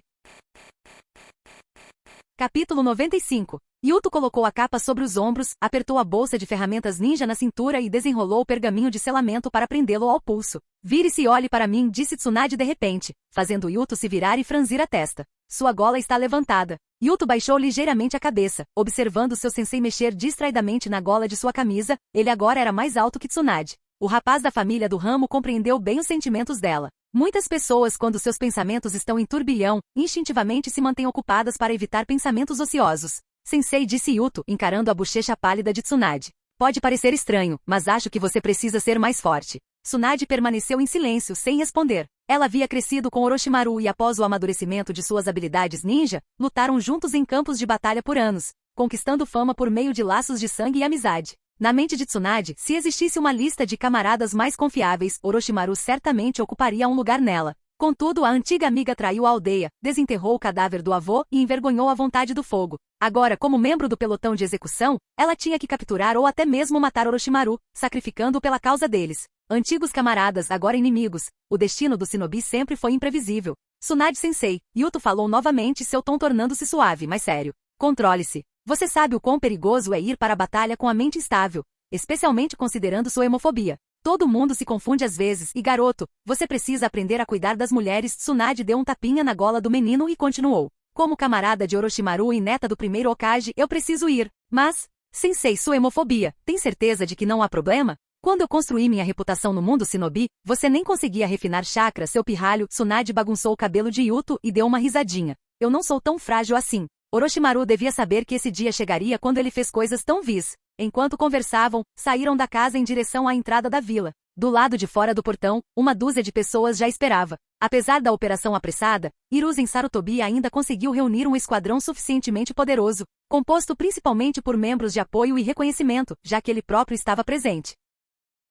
[SPEAKER 2] Capítulo 95. Yuto colocou a capa sobre os ombros, apertou a bolsa de ferramentas ninja na cintura e desenrolou o pergaminho de selamento para prendê-lo ao pulso. Vire-se e olhe para mim, disse Tsunade de repente, fazendo Yuto se virar e franzir a testa. Sua gola está levantada. Yuto baixou ligeiramente a cabeça, observando seu sensei mexer distraidamente na gola de sua camisa. Ele agora era mais alto que Tsunade. O rapaz da família do ramo compreendeu bem os sentimentos dela. Muitas pessoas, quando seus pensamentos estão em turbilhão, instintivamente se mantêm ocupadas para evitar pensamentos ociosos. Sensei, disse Yuto, encarando a bochecha pálida de Tsunade. Pode parecer estranho, mas acho que você precisa ser mais forte. Tsunade permaneceu em silêncio, sem responder. Ela havia crescido com Orochimaru e após o amadurecimento de suas habilidades ninja, lutaram juntos em campos de batalha por anos, conquistando fama por meio de laços de sangue e amizade. Na mente de Tsunade, se existisse uma lista de camaradas mais confiáveis, Orochimaru certamente ocuparia um lugar nela. Contudo, a antiga amiga traiu a aldeia, desenterrou o cadáver do avô e envergonhou a vontade do fogo. Agora, como membro do pelotão de execução, ela tinha que capturar ou até mesmo matar Orochimaru, sacrificando-o pela causa deles. Antigos camaradas, agora inimigos. O destino do shinobi sempre foi imprevisível. Tsunade-sensei, Yuto falou novamente, seu tom tornando-se suave, mas sério. Controle-se. Você sabe o quão perigoso é ir para a batalha com a mente instável, especialmente considerando sua hemofobia. Todo mundo se confunde às vezes, e garoto, você precisa aprender a cuidar das mulheres. Tsunade deu um tapinha na gola do menino e continuou. Como camarada de Orochimaru e neta do primeiro Hokage, eu preciso ir. Mas, sensei, sua hemofobia, tem certeza de que não há problema? Quando eu construí minha reputação no mundo shinobi, você nem conseguia refinar chakra, seu pirralho. Tsunade bagunçou o cabelo de Yuto e deu uma risadinha. Eu não sou tão frágil assim. Orochimaru devia saber que esse dia chegaria quando ele fez coisas tão vis. Enquanto conversavam, saíram da casa em direção à entrada da vila. Do lado de fora do portão, uma dúzia de pessoas já esperava. Apesar da operação apressada, Hiruzen Sarutobi ainda conseguiu reunir um esquadrão suficientemente poderoso, composto principalmente por membros de apoio e reconhecimento, já que ele próprio estava presente.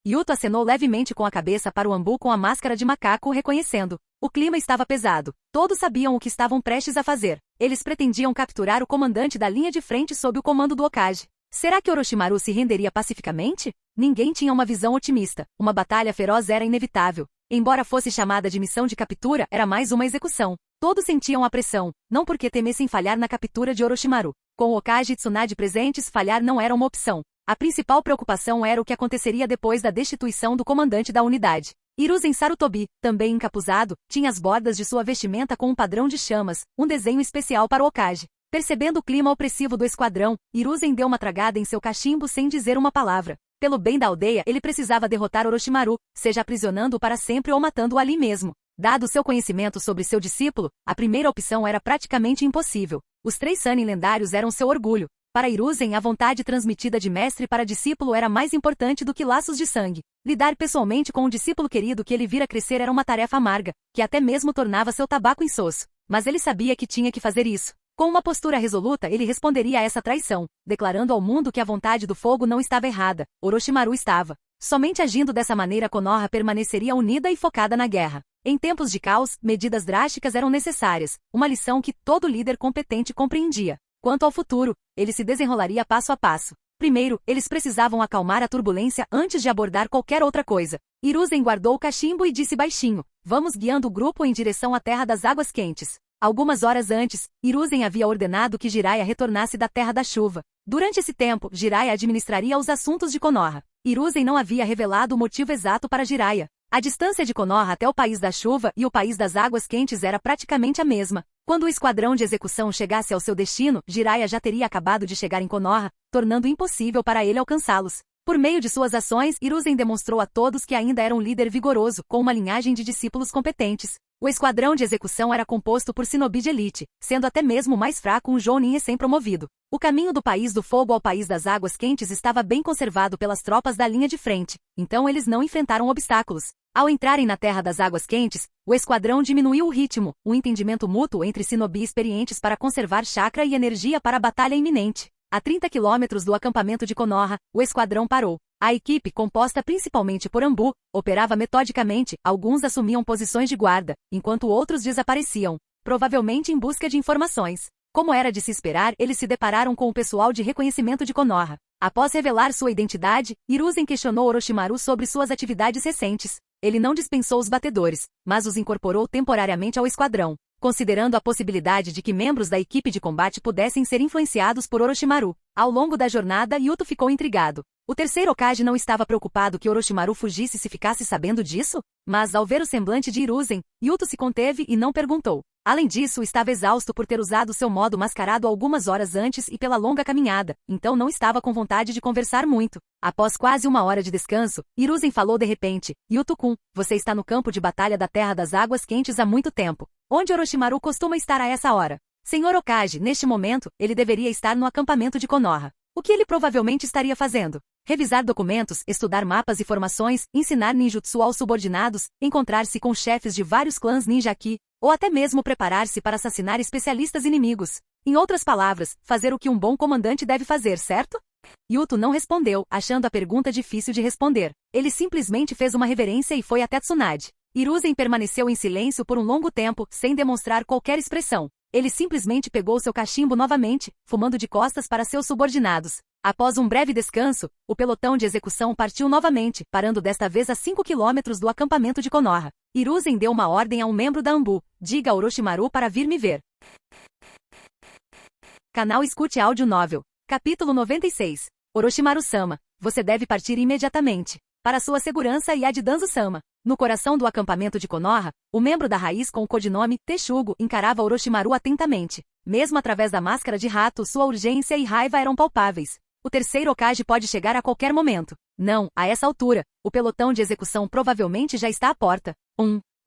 [SPEAKER 2] Yuto acenou levemente com a cabeça para o Anbu com a máscara de macaco, reconhecendo. O clima estava pesado. Todos sabiam o que estavam prestes a fazer. Eles pretendiam capturar o comandante da linha de frente sob o comando do Hokage. Será que Orochimaru se renderia pacificamente? Ninguém tinha uma visão otimista. Uma batalha feroz era inevitável. Embora fosse chamada de missão de captura, era mais uma execução. Todos sentiam a pressão, não porque temessem falhar na captura de Orochimaru. Com o Hokage e Tsunade presentes, falhar não era uma opção. A principal preocupação era o que aconteceria depois da destituição do comandante da unidade. Hiruzen Sarutobi, também encapuzado, tinha as bordas de sua vestimenta com um padrão de chamas, um desenho especial para o Hokage. Percebendo o clima opressivo do esquadrão, Hiruzen deu uma tragada em seu cachimbo sem dizer uma palavra. Pelo bem da aldeia, ele precisava derrotar Orochimaru, seja aprisionando-o para sempre ou matando-o ali mesmo. Dado seu conhecimento sobre seu discípulo, a primeira opção era praticamente impossível. Os 3 Sannin lendários eram seu orgulho. Para Hiruzen, a vontade transmitida de mestre para discípulo era mais importante do que laços de sangue. Lidar pessoalmente com um discípulo querido que ele vira crescer era uma tarefa amarga, que até mesmo tornava seu tabaco insosso. Mas ele sabia que tinha que fazer isso. Com uma postura resoluta, ele responderia a essa traição, declarando ao mundo que a vontade do fogo não estava errada, Orochimaru estava. Somente agindo dessa maneira Konoha permaneceria unida e focada na guerra. Em tempos de caos, medidas drásticas eram necessárias, uma lição que todo líder competente compreendia. Quanto ao futuro, ele se desenrolaria passo a passo. Primeiro, eles precisavam acalmar a turbulência antes de abordar qualquer outra coisa. Hiruzen guardou o cachimbo e disse baixinho, vamos guiando o grupo em direção à Terra das Águas Quentes. Algumas horas antes, Hiruzen havia ordenado que Jiraiya retornasse da Terra da Chuva. Durante esse tempo, Jiraiya administraria os assuntos de Konoha. Hiruzen não havia revelado o motivo exato para Jiraiya. A distância de Konoha até o País da Chuva e o País das Águas Quentes era praticamente a mesma. Quando o esquadrão de execução chegasse ao seu destino, Jiraiya já teria acabado de chegar em Konoha, tornando impossível para ele alcançá-los. Por meio de suas ações, Hiruzen demonstrou a todos que ainda era um líder vigoroso, com uma linhagem de discípulos competentes. O esquadrão de execução era composto por shinobi de elite, sendo até mesmo mais fraco um Jounin recém-promovido. O caminho do País do Fogo ao País das Águas Quentes estava bem conservado pelas tropas da linha de frente, então eles não enfrentaram obstáculos. Ao entrarem na Terra das Águas Quentes, o esquadrão diminuiu o ritmo, um entendimento mútuo entre shinobi experientes para conservar chakra e energia para a batalha iminente. A 30 quilômetros do acampamento de Konoha, o esquadrão parou. A equipe, composta principalmente por Anbu, operava metodicamente, alguns assumiam posições de guarda, enquanto outros desapareciam, provavelmente em busca de informações. Como era de se esperar, eles se depararam com o pessoal de reconhecimento de Konoha. Após revelar sua identidade, Hiruzen questionou Orochimaru sobre suas atividades recentes. Ele não dispensou os batedores, mas os incorporou temporariamente ao esquadrão, considerando a possibilidade de que membros da equipe de combate pudessem ser influenciados por Orochimaru. Ao longo da jornada, Yuto ficou intrigado. O terceiro Hokage não estava preocupado que Orochimaru fugisse se ficasse sabendo disso? Mas ao ver o semblante de Hiruzen, Yuto se conteve e não perguntou. Além disso, estava exausto por ter usado seu modo mascarado algumas horas antes e pela longa caminhada, então não estava com vontade de conversar muito. Após quase uma hora de descanso, Hiruzen falou de repente, Yuto-kun, você está no campo de batalha da Terra das Águas Quentes há muito tempo. Onde Orochimaru costuma estar a essa hora? Senhor Hokage, neste momento, ele deveria estar no acampamento de Konoha. O que ele provavelmente estaria fazendo? Revisar documentos, estudar mapas e formações, ensinar ninjutsu aos subordinados, encontrar-se com chefes de vários clãs ninja aqui, ou até mesmo preparar-se para assassinar especialistas inimigos. Em outras palavras, fazer o que um bom comandante deve fazer, certo? Yuto não respondeu, achando a pergunta difícil de responder. Ele simplesmente fez uma reverência e foi até Tsunade. Hiruzen permaneceu em silêncio por um longo tempo, sem demonstrar qualquer expressão. Ele simplesmente pegou seu cachimbo novamente, fumando de costas para seus subordinados. Após um breve descanso, o pelotão de execução partiu novamente, parando desta vez a 5 quilômetros do acampamento de Konoha. Hiruzen deu uma ordem a um membro da Anbu, diga a Orochimaru para vir me ver. Canal Escute Áudio Novel. Capítulo 96. Orochimaru-sama, você deve partir imediatamente. Para sua segurança e a de Danzo-sama. No coração do acampamento de Konoha, o membro da raiz com o codinome Texugo encarava Orochimaru atentamente. Mesmo através da máscara de rato, sua urgência e raiva eram palpáveis. O terceiro Hokage pode chegar a qualquer momento. Não, a essa altura, o pelotão de execução provavelmente já está à porta.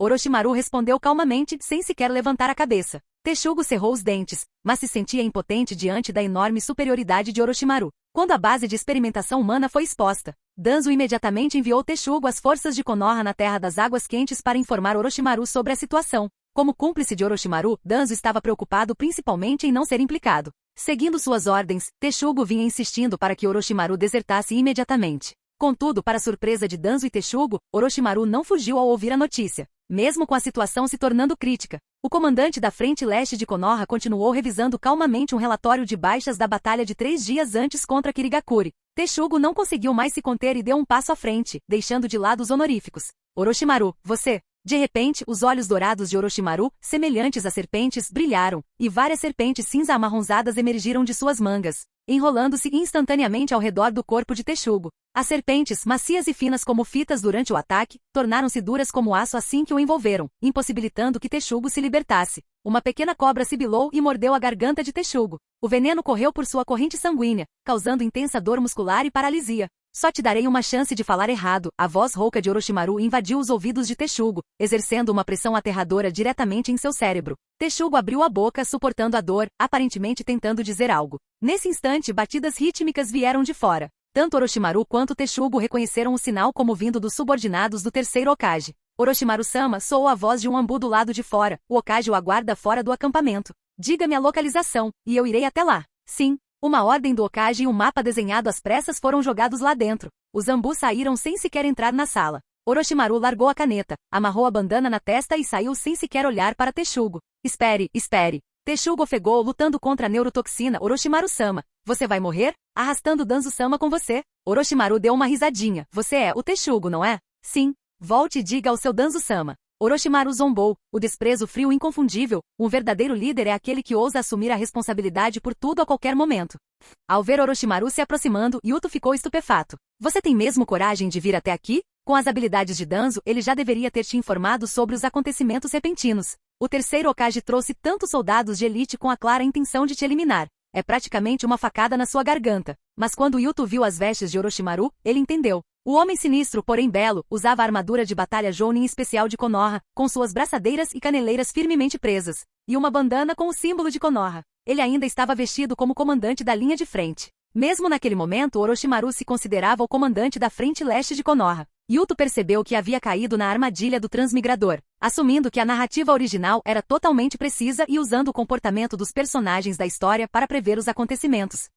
[SPEAKER 2] Orochimaru respondeu calmamente, sem sequer levantar a cabeça. Texugo cerrou os dentes, mas se sentia impotente diante da enorme superioridade de Orochimaru. Quando a base de experimentação humana foi exposta, Danzo imediatamente enviou Texugo às forças de Konoha na Terra das Águas Quentes para informar Orochimaru sobre a situação. Como cúmplice de Orochimaru, Danzo estava preocupado principalmente em não ser implicado. Seguindo suas ordens, Texugo vinha insistindo para que Orochimaru desertasse imediatamente. Contudo, para surpresa de Danzo e Texugo, Orochimaru não fugiu ao ouvir a notícia. Mesmo com a situação se tornando crítica, o comandante da Frente Leste de Konoha continuou revisando calmamente um relatório de baixas da batalha de 3 dias antes contra Kirigakuri. Texugo não conseguiu mais se conter e deu um passo à frente, deixando de lado os honoríficos. Orochimaru, você De repente, os olhos dourados de Orochimaru, semelhantes a serpentes, brilharam, e várias serpentes cinza-amarronzadas emergiram de suas mangas, enrolando-se instantaneamente ao redor do corpo de Texugo. As serpentes, macias e finas como fitas durante o ataque, tornaram-se duras como aço assim que o envolveram, impossibilitando que Texugo se libertasse. Uma pequena cobra sibilou e mordeu a garganta de Texugo. O veneno correu por sua corrente sanguínea, causando intensa dor muscular e paralisia. Só te darei uma chance de falar errado. A voz rouca de Orochimaru invadiu os ouvidos de Texugo, exercendo uma pressão aterradora diretamente em seu cérebro. Texugo abriu a boca, suportando a dor, aparentemente tentando dizer algo. Nesse instante, batidas rítmicas vieram de fora. Tanto Orochimaru quanto Texugo reconheceram o sinal como vindo dos subordinados do terceiro Hokage. Orochimaru-sama soou a voz de um Anbu do lado de fora. O Hokage o aguarda fora do acampamento. Diga-me a localização, e eu irei até lá. Sim. Uma ordem do Hokage e um mapa desenhado às pressas foram jogados lá dentro. Os Anbu saíram sem sequer entrar na sala. Orochimaru largou a caneta, amarrou a bandana na testa e saiu sem sequer olhar para Texugo. Espere, espere. Texugo ofegou lutando contra a neurotoxina. Orochimaru-sama, você vai morrer? Arrastando Danzo-sama com você? Orochimaru deu uma risadinha. Você é o Texugo, não é? Sim. Volte e diga ao seu Danzo-sama. Orochimaru zombou, o desprezo frio inconfundível. Um verdadeiro líder é aquele que ousa assumir a responsabilidade por tudo a qualquer momento. Ao ver Orochimaru se aproximando, Yuto ficou estupefato. Você tem mesmo coragem de vir até aqui? Com as habilidades de Danzo, ele já deveria ter te informado sobre os acontecimentos repentinos. O terceiro Hokage trouxe tantos soldados de elite com a clara intenção de te eliminar. É praticamente uma facada na sua garganta. Mas quando Yuto viu as vestes de Orochimaru, ele entendeu. O homem sinistro, porém belo, usava a armadura de batalha Jounin especial de Konoha, com suas braçadeiras e caneleiras firmemente presas, e uma bandana com o símbolo de Konoha. Ele ainda estava vestido como comandante da linha de frente. Mesmo naquele momento, Orochimaru se considerava o comandante da frente leste de Konoha. Yuto percebeu que havia caído na armadilha do transmigrador, assumindo que a narrativa original era totalmente precisa e usando o comportamento dos personagens da história para prever os acontecimentos.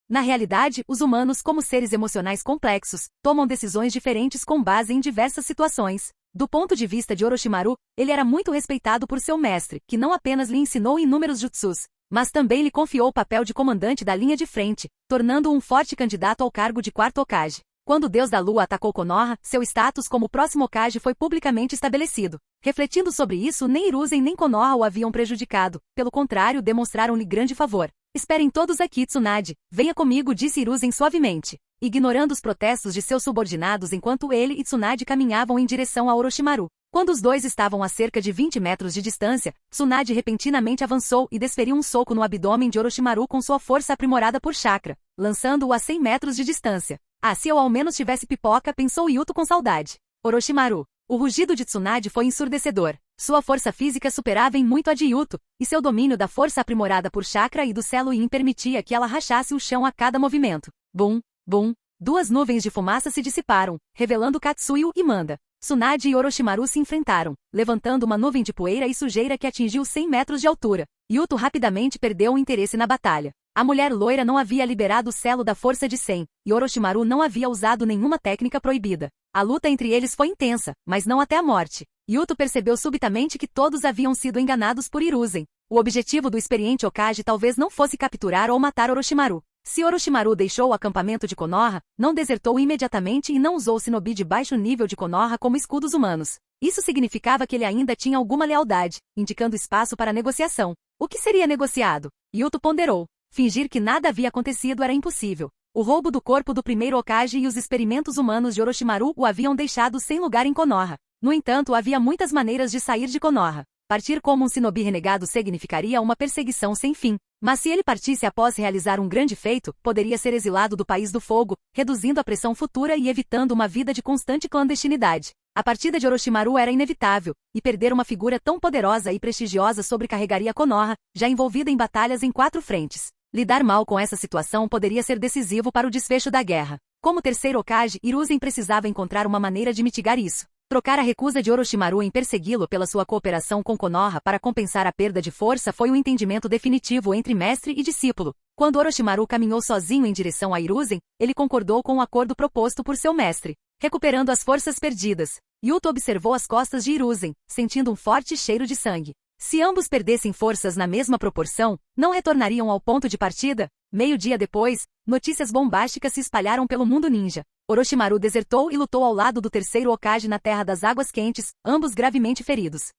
[SPEAKER 2] Na realidade, os humanos, como seres emocionais complexos, tomam decisões diferentes com base em diversas situações. Do ponto de vista de Orochimaru, ele era muito respeitado por seu mestre, que não apenas lhe ensinou inúmeros jutsus, mas também lhe confiou o papel de comandante da linha de frente, tornando-o um forte candidato ao cargo de quarto Hokage. Quando o Deus da Lua atacou Konoha, seu status como próximo Hokage foi publicamente estabelecido. Refletindo sobre isso, nem Hiruzen nem Konoha o haviam prejudicado, pelo contrário, demonstraram-lhe grande favor. Esperem todos aqui, Tsunade. Venha comigo, disse Hiruzen suavemente, ignorando os protestos de seus subordinados enquanto ele e Tsunade caminhavam em direção a Orochimaru. Quando os dois estavam a cerca de 20 metros de distância, Tsunade repentinamente avançou e desferiu um soco no abdômen de Orochimaru com sua força aprimorada por chakra, lançando-o a 100 metros de distância. Ah, se eu ao menos tivesse pipoca, pensou Yuto com saudade. Orochimaru. O rugido de Tsunade foi ensurdecedor. Sua força física superava em muito a de Yuto, e seu domínio da força aprimorada por chakra e do selo yin permitia que ela rachasse o chão a cada movimento. Bum, bum. Duas nuvens de fumaça se dissiparam, revelando Katsuyu e Manda. Tsunade e Orochimaru se enfrentaram, levantando uma nuvem de poeira e sujeira que atingiu 100 metros de altura. Yuto rapidamente perdeu o interesse na batalha. A mulher loira não havia liberado o selo da força de 100, e Orochimaru não havia usado nenhuma técnica proibida. A luta entre eles foi intensa, mas não até a morte. Yuto percebeu subitamente que todos haviam sido enganados por Hiruzen. O objetivo do experiente Hokage talvez não fosse capturar ou matar Orochimaru. Se Orochimaru deixou o acampamento de Konoha, não desertou imediatamente e não usou shinobi de baixo nível de Konoha como escudos humanos. Isso significava que ele ainda tinha alguma lealdade, indicando espaço para negociação. O que seria negociado? Yuto ponderou. Fingir que nada havia acontecido era impossível. O roubo do corpo do primeiro Hokage e os experimentos humanos de Orochimaru o haviam deixado sem lugar em Konoha. No entanto, havia muitas maneiras de sair de Konoha. Partir como um shinobi renegado significaria uma perseguição sem fim. Mas se ele partisse após realizar um grande feito, poderia ser exilado do País do Fogo, reduzindo a pressão futura e evitando uma vida de constante clandestinidade. A partida de Orochimaru era inevitável, e perder uma figura tão poderosa e prestigiosa sobrecarregaria Konoha, já envolvida em batalhas em 4 frentes. Lidar mal com essa situação poderia ser decisivo para o desfecho da guerra. Como terceiro Hokage, Hiruzen precisava encontrar uma maneira de mitigar isso. Trocar a recusa de Orochimaru em persegui-lo pela sua cooperação com Konoha para compensar a perda de força foi um entendimento definitivo entre mestre e discípulo. Quando Orochimaru caminhou sozinho em direção a Hiruzen, ele concordou com o acordo proposto por seu mestre, recuperando as forças perdidas. Yuto observou as costas de Hiruzen, sentindo um forte cheiro de sangue. Se ambos perdessem forças na mesma proporção, não retornariam ao ponto de partida? Meio-dia depois, notícias bombásticas se espalharam pelo mundo ninja. Orochimaru desertou e lutou ao lado do terceiro Hokage na Terra das Águas Quentes, ambos gravemente feridos.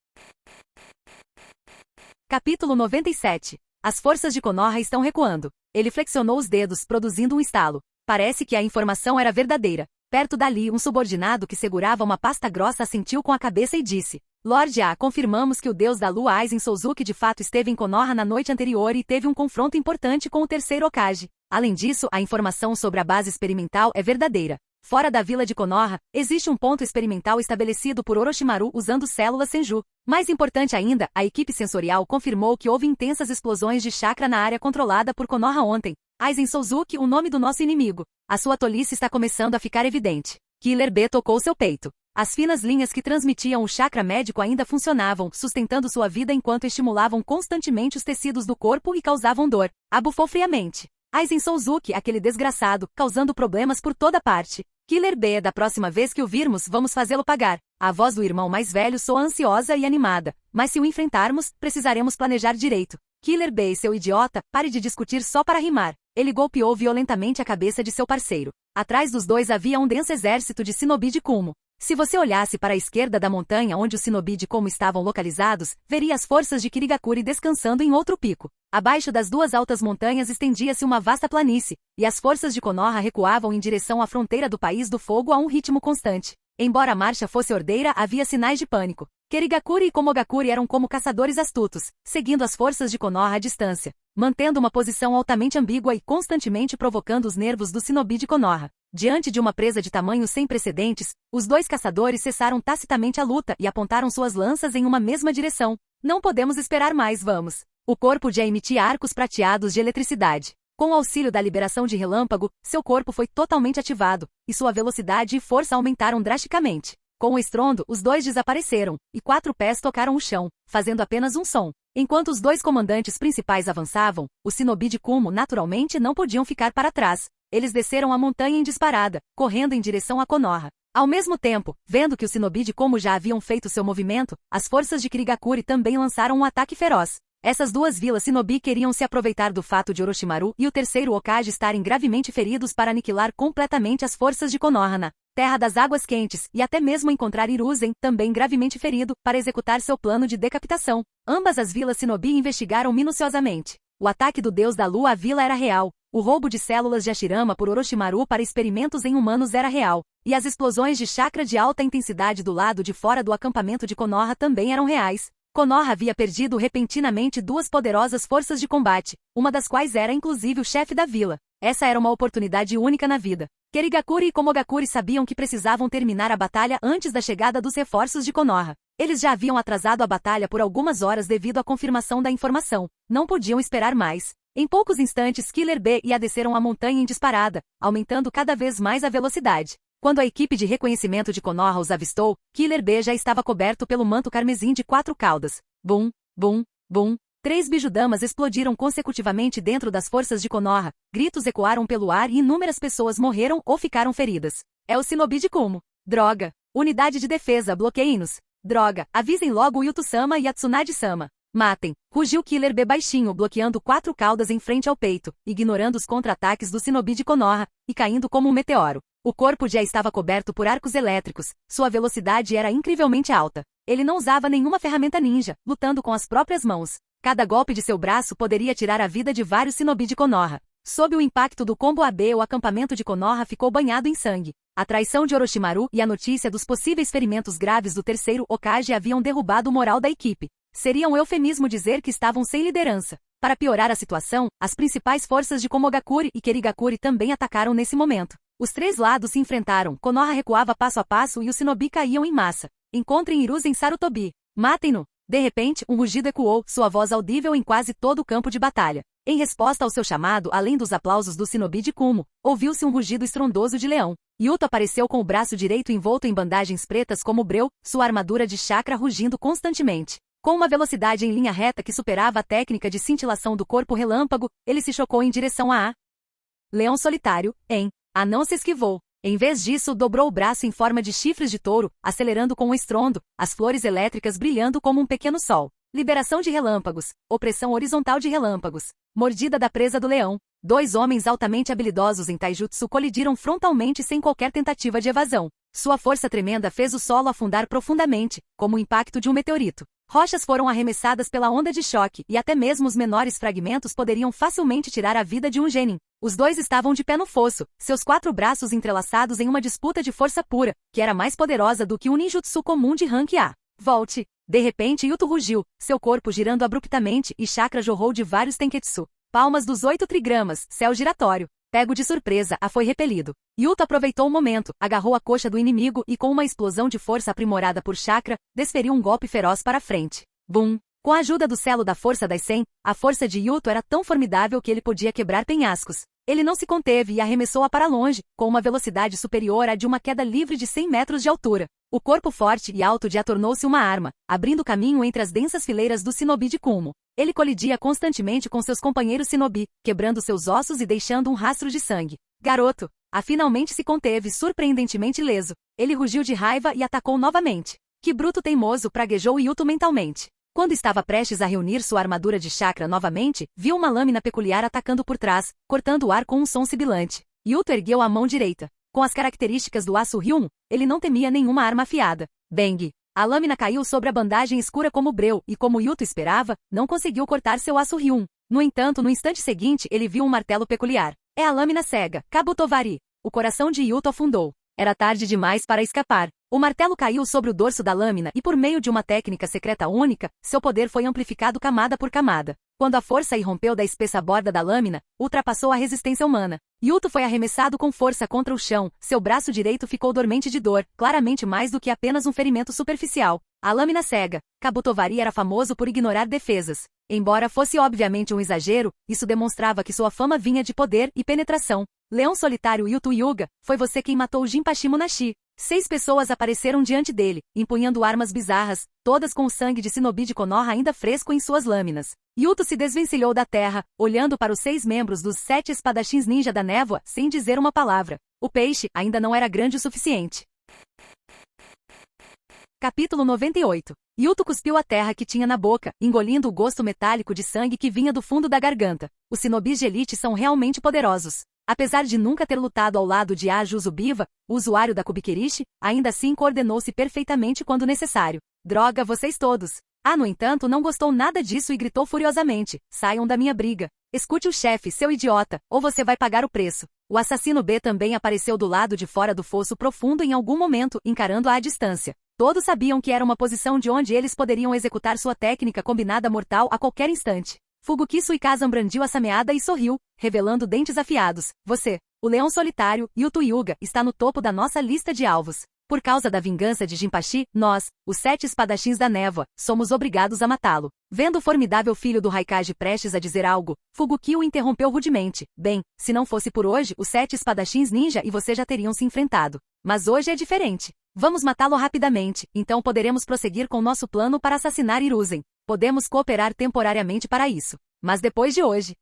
[SPEAKER 2] Capítulo 97. As forças de Konoha estão recuando. Ele flexionou os dedos, produzindo um estalo. Parece que a informação era verdadeira. Perto dali, um subordinado que segurava uma pasta grossa assentiu com a cabeça e disse: Lord A, confirmamos que o deus da lua Aizen Souzuki de fato esteve em Konoha na noite anterior e teve um confronto importante com o terceiro Hokage. Além disso, a informação sobre a base experimental é verdadeira. Fora da vila de Konoha, existe um ponto experimental estabelecido por Orochimaru usando células Senju. Mais importante ainda, a equipe sensorial confirmou que houve intensas explosões de chakra na área controlada por Konoha ontem. Aizen Souzuki, o nome do nosso inimigo. A sua tolice está começando a ficar evidente. Killer B tocou seu peito. As finas linhas que transmitiam o chakra médico ainda funcionavam, sustentando sua vida enquanto estimulavam constantemente os tecidos do corpo e causavam dor. Abufou friamente. Aizen Souzuki, aquele desgraçado, causando problemas por toda parte. Killer B, da próxima vez que o virmos, vamos fazê-lo pagar. A voz do irmão mais velho soa ansiosa e animada. Mas se o enfrentarmos, precisaremos planejar direito. Killer B, seu idiota, pare de discutir só para rimar. Ele golpeou violentamente a cabeça de seu parceiro. Atrás dos dois havia um denso exército de Shinobi de Kumo. Se você olhasse para a esquerda da montanha onde os Shinobi de Kumo estavam localizados, veria as forças de Kirigakuri descansando em outro pico. Abaixo das duas altas montanhas estendia-se uma vasta planície, e as forças de Konoha recuavam em direção à fronteira do País do Fogo a um ritmo constante. Embora a marcha fosse ordeira, havia sinais de pânico. Kirigakuri e Komogakuri eram como caçadores astutos, seguindo as forças de Konoha à distância, mantendo uma posição altamente ambígua e constantemente provocando os nervos do Shinobi de Konoha. Diante de uma presa de tamanho sem precedentes, os dois caçadores cessaram tacitamente a luta e apontaram suas lanças em uma mesma direção. Não podemos esperar mais, vamos. O corpo já emitia arcos prateados de eletricidade. Com o auxílio da liberação de relâmpago, seu corpo foi totalmente ativado, e sua velocidade e força aumentaram drasticamente. Com o estrondo, os dois desapareceram, e 4 pés tocaram o chão, fazendo apenas um som. Enquanto os dois comandantes principais avançavam, os Shinobi de Kumo naturalmente não podiam ficar para trás. Eles desceram a montanha em disparada, correndo em direção a Konoha. Ao mesmo tempo, vendo que os Shinobi de Kumo já haviam feito seu movimento, as forças de Kirigakuri também lançaram um ataque feroz. Essas duas vilas Shinobi queriam se aproveitar do fato de Orochimaru e o terceiro Hokage estarem gravemente feridos para aniquilar completamente as forças de Konoha na Terra das Águas Quentes, e até mesmo encontrar Hiruzen, também gravemente ferido, para executar seu plano de decapitação. Ambas as vilas Shinobi investigaram minuciosamente. O ataque do deus da lua à vila era real. O roubo de células de Hashirama por Orochimaru para experimentos em humanos era real. E as explosões de chakra de alta intensidade do lado de fora do acampamento de Konoha também eram reais. Konoha havia perdido repentinamente 2 poderosas forças de combate, uma das quais era inclusive o chefe da vila. Essa era uma oportunidade única na vida. Kirigakuri e Komogakuri sabiam que precisavam terminar a batalha antes da chegada dos reforços de Konoha. Eles já haviam atrasado a batalha por algumas horas devido à confirmação da informação. Não podiam esperar mais. Em poucos instantes, Killer B e A desceram a montanha em disparada, aumentando cada vez mais a velocidade. Quando a equipe de reconhecimento de Konoha os avistou, Killer B já estava coberto pelo manto carmesim de 4 caudas. Bum, bum, bum. 3 bijudamas explodiram consecutivamente dentro das forças de Konoha, gritos ecoaram pelo ar e inúmeras pessoas morreram ou ficaram feridas. É o Shinobi de Kumo. Droga. Unidade de defesa, bloqueiem-nos. Droga, avisem logo o Yuto-sama e a Tsunade-sama. Matem. Rugiu Killer B baixinho, bloqueando 4 caudas em frente ao peito, ignorando os contra-ataques do Shinobi de Konoha, e caindo como um meteoro. O corpo já estava coberto por arcos elétricos, sua velocidade era incrivelmente alta. Ele não usava nenhuma ferramenta ninja, lutando com as próprias mãos. Cada golpe de seu braço poderia tirar a vida de vários Shinobi de Konoha. Sob o impacto do combo AB, o acampamento de Konoha ficou banhado em sangue. A traição de Orochimaru e a notícia dos possíveis ferimentos graves do terceiro Hokage haviam derrubado o moral da equipe. Seria um eufemismo dizer que estavam sem liderança. Para piorar a situação, as principais forças de Komogakuri e Kirigakuri também atacaram nesse momento. Os 3 lados se enfrentaram, Konoha recuava passo a passo e os Shinobi caíam em massa. Encontrem Hiruzen Sarutobi. Matem-no! De repente, um rugido ecoou, sua voz audível em quase todo o campo de batalha. Em resposta ao seu chamado, além dos aplausos do Shinobi de Kumo, ouviu-se um rugido estrondoso de leão. Yuto apareceu com o braço direito envolto em bandagens pretas como breu, sua armadura de chakra rugindo constantemente. Com uma velocidade em linha reta que superava a técnica de cintilação do corpo relâmpago, ele se chocou em direção a Leão Solitário, A não se esquivou. Em vez disso, dobrou o braço em forma de chifres de touro, acelerando com um estrondo, as flores elétricas brilhando como um pequeno sol. Liberação de relâmpagos. Opressão horizontal de relâmpagos. Mordida da presa do leão. 2 homens altamente habilidosos em taijutsu colidiram frontalmente sem qualquer tentativa de evasão. Sua força tremenda fez o solo afundar profundamente, como o impacto de um meteorito. Rochas foram arremessadas pela onda de choque e até mesmo os menores fragmentos poderiam facilmente tirar a vida de um genin. Os 2 estavam de pé no fosso, seus 4 braços entrelaçados em uma disputa de força pura, que era mais poderosa do que um ninjutsu comum de rank A. Volte! De repente Yuto rugiu, seu corpo girando abruptamente e chakra jorrou de vários tenketsu. Palmas dos 8 trigramas, céu giratório. Pego de surpresa, foi repelido. Yuto aproveitou o momento, agarrou a coxa do inimigo e com uma explosão de força aprimorada por chakra, desferiu um golpe feroz para a frente. Bum! Com a ajuda do selo da força das 100, a força de Yuto era tão formidável que ele podia quebrar penhascos. Ele não se conteve e arremessou-a para longe, com uma velocidade superior à de uma queda livre de 100 metros de altura. O corpo forte e alto de A tornou-se uma arma, abrindo caminho entre as densas fileiras do shinobi de Kumo. Ele colidia constantemente com seus companheiros shinobi, quebrando seus ossos e deixando um rastro de sangue. Garoto! A finalmente se conteve surpreendentemente ileso. Ele rugiu de raiva e atacou novamente. Que bruto teimoso, praguejou Yuto mentalmente. Quando estava prestes a reunir sua armadura de chakra novamente, viu uma lâmina peculiar atacando por trás, cortando o ar com um som sibilante. Yuto ergueu a mão direita. Com as características do aço Ryun, ele não temia nenhuma arma afiada. Bang! A lâmina caiu sobre a bandagem escura como breu e, como Yuto esperava, não conseguiu cortar seu aço Ryun. No entanto, no instante seguinte, ele viu um martelo peculiar. É a lâmina cega, Kabutovari. O coração de Yuto afundou. Era tarde demais para escapar. O martelo caiu sobre o dorso da lâmina e por meio de uma técnica secreta única, seu poder foi amplificado camada por camada. Quando a força irrompeu da espessa borda da lâmina, ultrapassou a resistência humana. Yuto foi arremessado com força contra o chão, seu braço direito ficou dormente de dor, claramente mais do que apenas um ferimento superficial. A lâmina cega, Kabutovari era famoso por ignorar defesas. Embora fosse obviamente um exagero, isso demonstrava que sua fama vinha de poder e penetração. Leão solitário Yuto Hyuga, foi você quem matou Jinpachi Munashi. 6 pessoas apareceram diante dele, empunhando armas bizarras, todas com o sangue de shinobi de Konoha ainda fresco em suas lâminas. Yuto se desvencilhou da terra, olhando para os 6 membros dos 7 espadachins ninja da névoa, sem dizer uma palavra. O peixe ainda não era grande o suficiente. Capítulo 98. Yuto cuspiu a terra que tinha na boca, engolindo o gosto metálico de sangue que vinha do fundo da garganta. Os shinobis de elite são realmente poderosos. Apesar de nunca ter lutado ao lado de Aju Zubiva, o usuário da Kubikirishi, ainda assim coordenou-se perfeitamente quando necessário. Droga, vocês todos! No entanto, não gostou nada disso e gritou furiosamente. Saiam da minha briga. Escute o chefe, seu idiota, ou você vai pagar o preço. O assassino B também apareceu do lado de fora do fosso profundo em algum momento, encarando-a à distância. Todos sabiam que era uma posição de onde eles poderiam executar sua técnica combinada mortal a qualquer instante. Fuguki Suikazan brandiu a sameada e sorriu, revelando dentes afiados. Você, o leão solitário, Yuto Hyuga, está no topo da nossa lista de alvos. Por causa da vingança de Jinpachi, nós, os 7 espadachins da névoa, somos obrigados a matá-lo. Vendo o formidável filho do Raikage prestes a dizer algo, Fuguki o interrompeu rudemente. Bem, se não fosse por hoje, os 7 espadachins ninja e você já teriam se enfrentado. Mas hoje é diferente. Vamos matá-lo rapidamente, então poderemos prosseguir com nosso plano para assassinar Hiruzen. Podemos cooperar temporariamente para isso. Mas depois de hoje...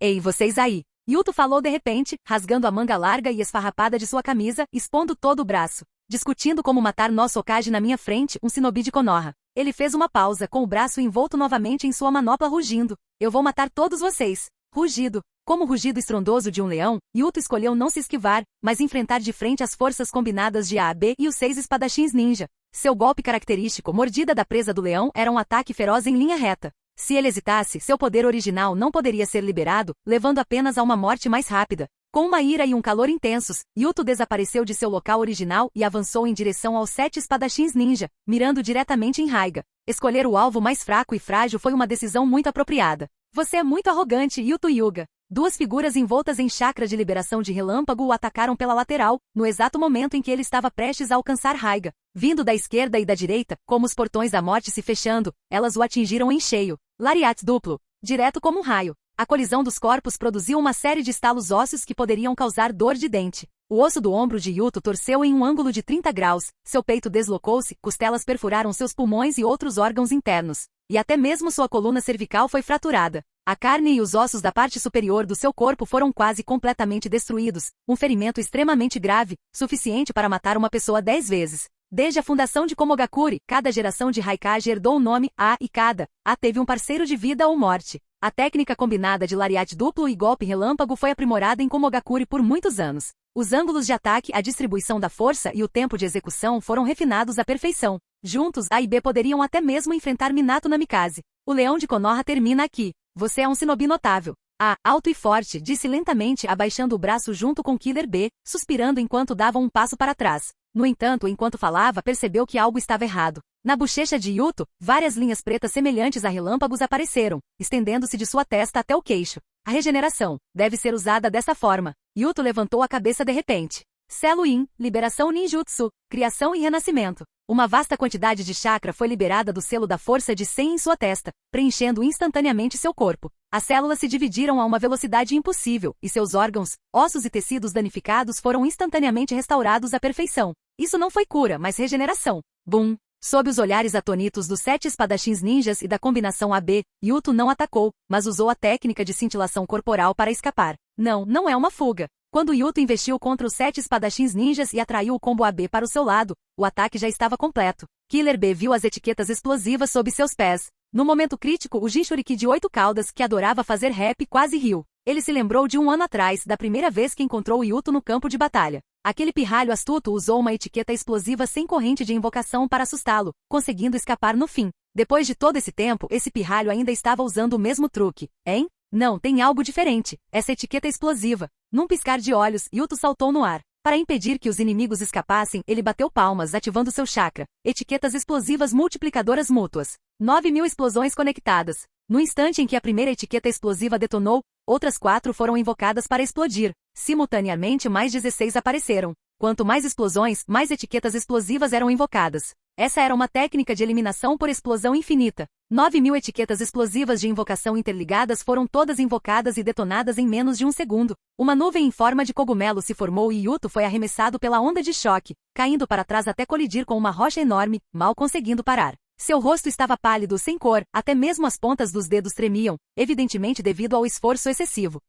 [SPEAKER 2] Ei, vocês aí! Yuto falou de repente, rasgando a manga larga e esfarrapada de sua camisa, expondo todo o braço. Discutindo como matar nosso Hokage na minha frente, um shinobi de Konoha. Ele fez uma pausa, com o braço envolto novamente em sua manopla rugindo. Eu vou matar todos vocês. Rugido. Como o rugido estrondoso de um leão, Yuto escolheu não se esquivar, mas enfrentar de frente as forças combinadas de A, B e os 6 espadachins ninja. Seu golpe característico, mordida da presa do leão, era um ataque feroz em linha reta. Se ele hesitasse, seu poder original não poderia ser liberado, levando apenas a uma morte mais rápida. Com uma ira e um calor intensos, Yuto desapareceu de seu local original e avançou em direção aos 7 espadachins ninja, mirando diretamente em Raiga. Escolher o alvo mais fraco e frágil foi uma decisão muito apropriada. Você é muito arrogante, Yuto Hyuga. 2 figuras envoltas em chakra de liberação de relâmpago o atacaram pela lateral, no exato momento em que ele estava prestes a alcançar Raiga. Vindo da esquerda e da direita, como os portões da morte se fechando, elas o atingiram em cheio. Lariat duplo. Direto como um raio. A colisão dos corpos produziu uma série de estalos ósseos que poderiam causar dor de dente. O osso do ombro de Yuto torceu em um ângulo de 30 graus, seu peito deslocou-se, costelas perfuraram seus pulmões e outros órgãos internos. E até mesmo sua coluna cervical foi fraturada. A carne e os ossos da parte superior do seu corpo foram quase completamente destruídos, um ferimento extremamente grave, suficiente para matar uma pessoa 10 vezes. Desde a fundação de Komogakure, cada geração de Raikage herdou o nome A e cada A teve um parceiro de vida ou morte. A técnica combinada de lariate duplo e golpe relâmpago foi aprimorada em Komogakure por muitos anos. Os ângulos de ataque, a distribuição da força e o tempo de execução foram refinados à perfeição. Juntos, A e B poderiam até mesmo enfrentar Minato Namikaze. O leão de Konoha termina aqui. Você é um shinobi notável. A, alto e forte, disse lentamente abaixando o braço junto com Killer B, suspirando enquanto dava um passo para trás. No entanto, enquanto falava, percebeu que algo estava errado. Na bochecha de Yuto, várias linhas pretas semelhantes a relâmpagos apareceram, estendendo-se de sua testa até o queixo. A regeneração deve ser usada dessa forma. Yuto levantou a cabeça de repente. Selo-in, liberação ninjutsu, criação e renascimento. Uma vasta quantidade de chakra foi liberada do selo da força de 100 em sua testa, preenchendo instantaneamente seu corpo. As células se dividiram a uma velocidade impossível, e seus órgãos, ossos e tecidos danificados foram instantaneamente restaurados à perfeição. Isso não foi cura, mas regeneração. Bum! Sob os olhares atônitos dos 7 espadachins ninjas e da combinação AB, Yuto não atacou, mas usou a técnica de cintilação corporal para escapar. Não é uma fuga. Quando Yuto investiu contra os 7 espadachins ninjas e atraiu o combo AB para o seu lado, o ataque já estava completo. Killer B viu as etiquetas explosivas sob seus pés. No momento crítico, o Jinchuriki de 8 caudas, que adorava fazer rap, quase riu. Ele se lembrou de um ano atrás, da primeira vez que encontrou Yuto no campo de batalha. Aquele pirralho astuto usou uma etiqueta explosiva sem corrente de invocação para assustá-lo, conseguindo escapar no fim. Depois de todo esse tempo, esse pirralho ainda estava usando o mesmo truque, hein? Não, tem algo diferente. Essa etiqueta é explosiva. Num piscar de olhos, Yuto saltou no ar. Para impedir que os inimigos escapassem, ele bateu palmas, ativando seu chakra. Etiquetas explosivas multiplicadoras mútuas. 9.000 explosões conectadas. No instante em que a primeira etiqueta explosiva detonou, outras 4 foram invocadas para explodir. Simultaneamente, mais 16 apareceram. Quanto mais explosões, mais etiquetas explosivas eram invocadas. Essa era uma técnica de eliminação por explosão infinita. 9.000 etiquetas explosivas de invocação interligadas foram todas invocadas e detonadas em menos de um segundo. Uma nuvem em forma de cogumelo se formou e Yuto foi arremessado pela onda de choque, caindo para trás até colidir com uma rocha enorme, mal conseguindo parar. Seu rosto estava pálido, sem cor, até mesmo as pontas dos dedos tremiam, evidentemente devido ao esforço excessivo.